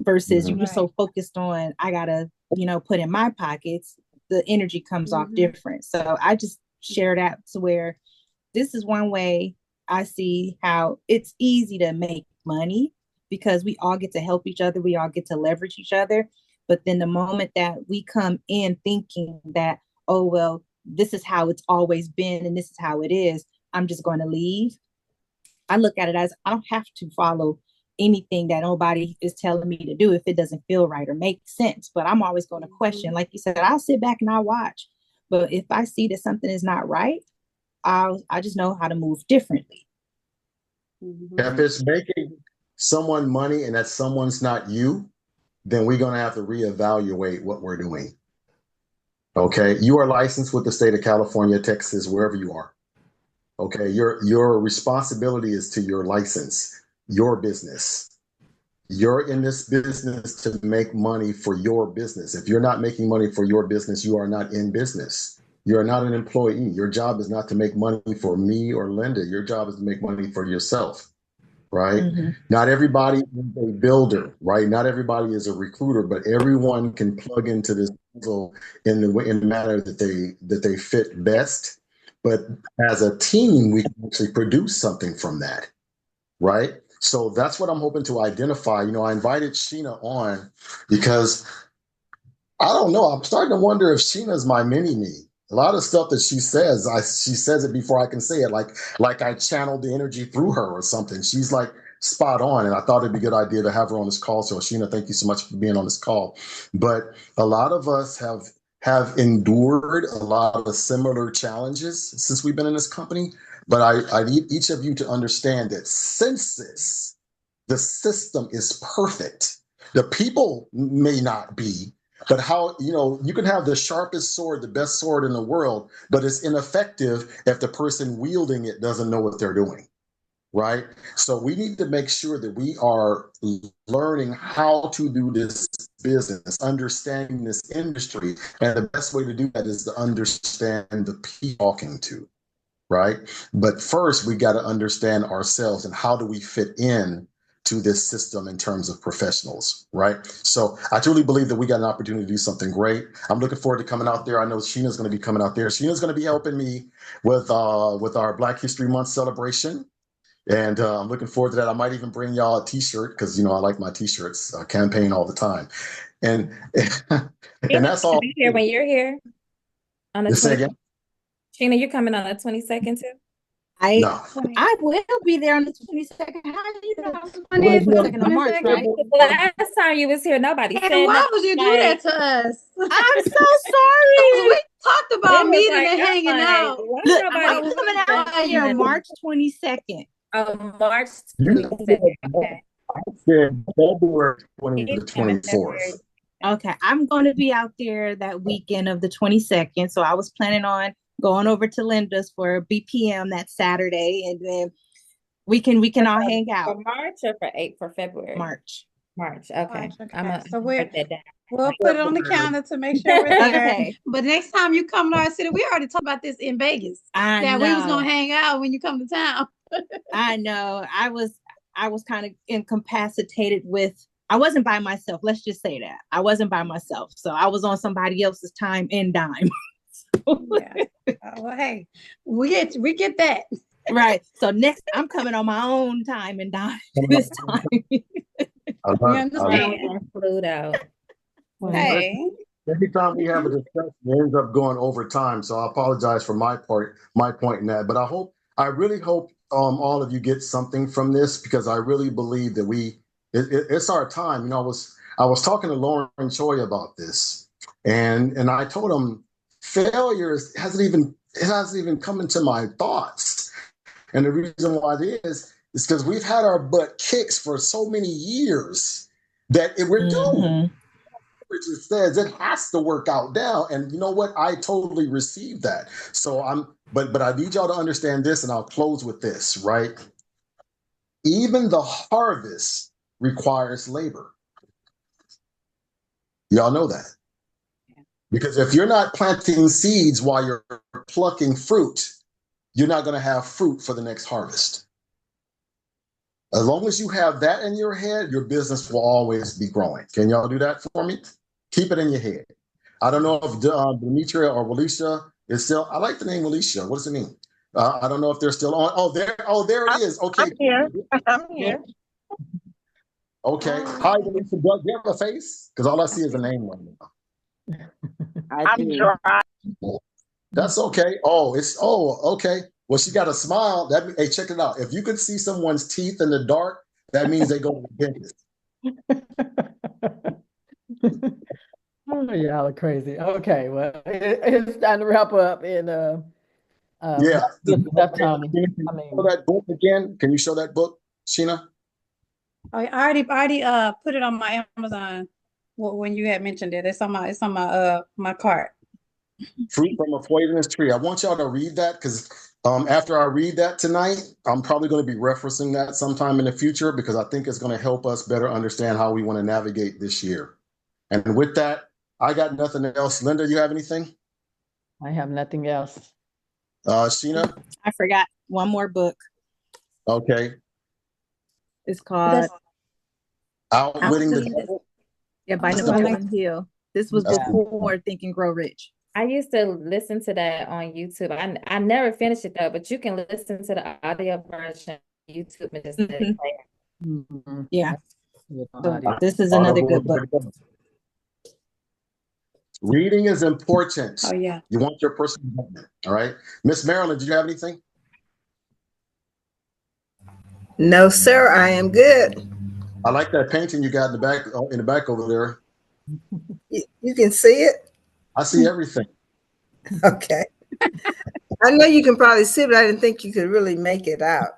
versus you were so focused on, I gotta put in my pockets. The energy comes off different. So I just share that to where this is one way I see how it's easy to make money, because we all get to help each other, we all get to leverage each other. But then the moment that we come in thinking that, oh, well, this is how it's always been and this is how it is, I'm just going to leave. I look at it as, I don't have to follow anything that nobody is telling me to do if it doesn't feel right or make sense. But I'm always going to question. Like you said, I'll sit back and I'll watch. But if I see that something is not right, I just know how to move differently. If it's making someone money and that someone's not you, then we're going to have to reevaluate what we're doing. Okay, you are licensed with the state of California, Texas, wherever you are. Okay, your responsibility is to your license, your business. You're in this business to make money for your business. If you're not making money for your business, you are not in business. You're not an employee. Your job is not to make money for me or Linda. Your job is to make money for yourself, right? Not everybody is a builder, right? Not everybody is a recruiter, but everyone can plug into this puzzle in the manner that they fit best. But as a team, we can actually produce something from that, right? So that's what I'm hoping to identify. You know, I invited Sheena on because I don't know. I'm starting to wonder if Sheena's my mini me. A lot of stuff that she says, she says it before I can say it, like I channeled the energy through her or something. She's like spot on, and I thought it'd be a good idea to have her on this call. So Sheena, thank you so much for being on this call. But a lot of us have endured a lot of similar challenges since we've been in this company. But I need each of you to understand that census, the system is perfect. The people may not be, but how, you know, you can have the sharpest sword, the best sword in the world, but it's ineffective if the person wielding it doesn't know what they're doing, right? So we need to make sure that we are learning how to do this business, understanding this industry. And the best way to do that is to understand the people talking to, right? But first, we got to understand ourselves and how do we fit in to this system in terms of professionals, right? So I truly believe that we got an opportunity to do something great. I'm looking forward to coming out there. I know Sheena's going to be coming out there. Sheena's going to be helping me with our Black History Month celebration. And I'm looking forward to that. I might even bring y'all a T-shirt because, you know, I like my T-shirts, campaign all the time. And and that's all. Be here when you're here on the Just say 20th. again? Sheena, you're coming on the 22nd too? No. I will be there on the 22nd. How do you know? When is it? 22nd of March, 22nd? right? The last time you was here, nobody And said why nothing. would you do that to us? I'm so sorry. We talked It about was meeting like, and I'm hanging like, out. why Look, nobody I'm coming said out here nothing? March 22nd. Oh, March You 22nd. Okay. I said February 20 to He's coming 24th. February. Okay, I'm going to be out there that weekend of the 22nd. So I was planning on going over to Linda's for BPM that Saturday, and then we can all hang For out. March or for February? March. March. Okay. March, okay. I'm gonna So we're- write that down. We'll put it on the calendar to make sure we're there. Okay. But next time you come to our city, we already talked about this in Vegas. I That know. we was gonna hang out when you come to town. I know. I was kind of incapacitated with. I wasn't by myself. Let's just say that I wasn't by myself. So I was on somebody else's time and dime. Yeah. Well, hey, we get that. Right. So next, I'm coming on my own time and dime this time. We understand. Flew out. Hey, Every time we have a discussion, it ends up going over time. So I apologize for my point in that. But I really hope all of you get something from this because I really believe that it's our time. You know, I was talking to Lauren Choi about this, and I told him failure hasn't even come into my thoughts. And the reason why it is because we've had our butt kicks for so many years that we're doomed. It says it has to work out now, and you know what? I totally received that. So but I need y'all to understand this, and I'll close with this, right? Even the harvest requires labor. Y'all know that. Because if you're not planting seeds while you're plucking fruit, you're not going to have fruit for the next harvest. As long as you have that in your head, your business will always be growing. Can y'all do that for me? Keep it in your head. I don't know if Demetria or Walisha is still. I like the name Walisha. What does it mean? I don't know if they're still on. Oh, there it is. Okay. I'm here. I'm here. Okay. Hi, Walisha. Do you have a face? Because all I see is a name right now. I'm dry. That's okay. Okay. Well, she got a smile. Hey, check it out. If you could see someone's teeth in the dark, that means they go to the dentist. Oh, y'all are crazy. Okay, well, it's time to wrap up and Yeah. good stuff, Tony. Can you show that book again? Can you show that book, Sheena? I already put it on my Amazon when you had mentioned it. It's on my cart. Fruit from a Poisonous Tree. I want y'all to read that because after I read that tonight, I'm probably going to be referencing that sometime in the future because I think it's going to help us better understand how we want to navigate this year. And with that, I got nothing else. Linda, you have anything? I have nothing else. Sheena? I forgot one more book. Okay. It's called Outwitting the Devil. Yeah, by Napoleon Hill. This was before Think and Grow Rich. I used to listen to that on YouTube. I never finished it though, but you can listen to the audio version on YouTube and just let it play. Mhm. Yeah. With So audio. this is another good book. Reading is important. Oh, yeah. You want your personal development. All right. Miss Marilyn, did you have anything? No, sir, I am good. I like that painting you got in the back over there. You can see it? I see everything. Okay. I know you can probably see it, but I didn't think you could really make it out.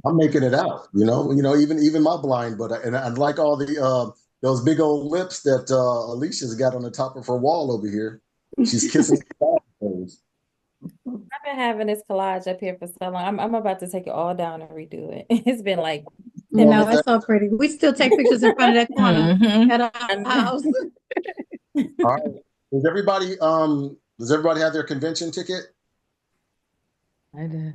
I'm making it out, even my blind, but and I like all the those big old lips that Alicia's got on the top of her wall over here. She's kissing. I've been having this collage up here for so long. I'm about to take it all down and redo it. It's been like You know, it's so pretty. We still take pictures in front of that corner Mhm. at our house. All right. Does everybody have their convention ticket? I did.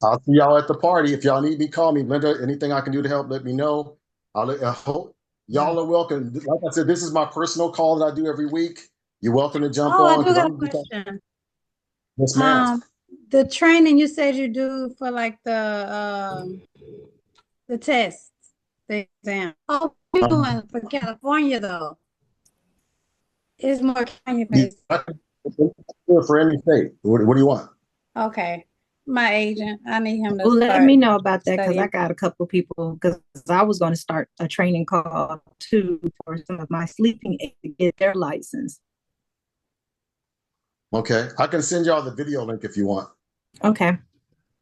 I'll see y'all at the party. If y'all need me, call me. Linda, anything I can do to help, let me know. Y'all are welcome. Like I said, this is my personal call that I do every week. You're welcome to jump Oh, I on. do got a question. Yes, ma'am. The training you said you do for like the test, the exam. Oh, we're doing for California though. It's more California based. For any state. What do you want? Okay. My agent, I need him to Well, let start me know about that because I studying. got a couple of people because I was going to start a training call too for some of my sleeping aids to get their license. Okay. I can send y'all the video link if you want. Okay.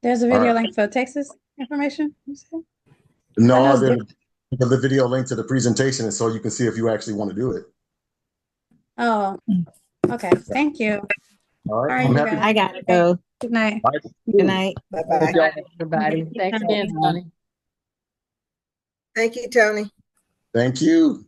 There's a All video right. link for Texas information, you said? No, it's then the video link to the presentation is so you can see if you actually want to do it. Oh, okay. Thank you. All right. All right, I'm you happy. guys. I got to go. Good night. Bye. Good night. Bye-bye. Thank y'all. Everybody. Thanks again, Tony. Thank you, Tony. Thank you.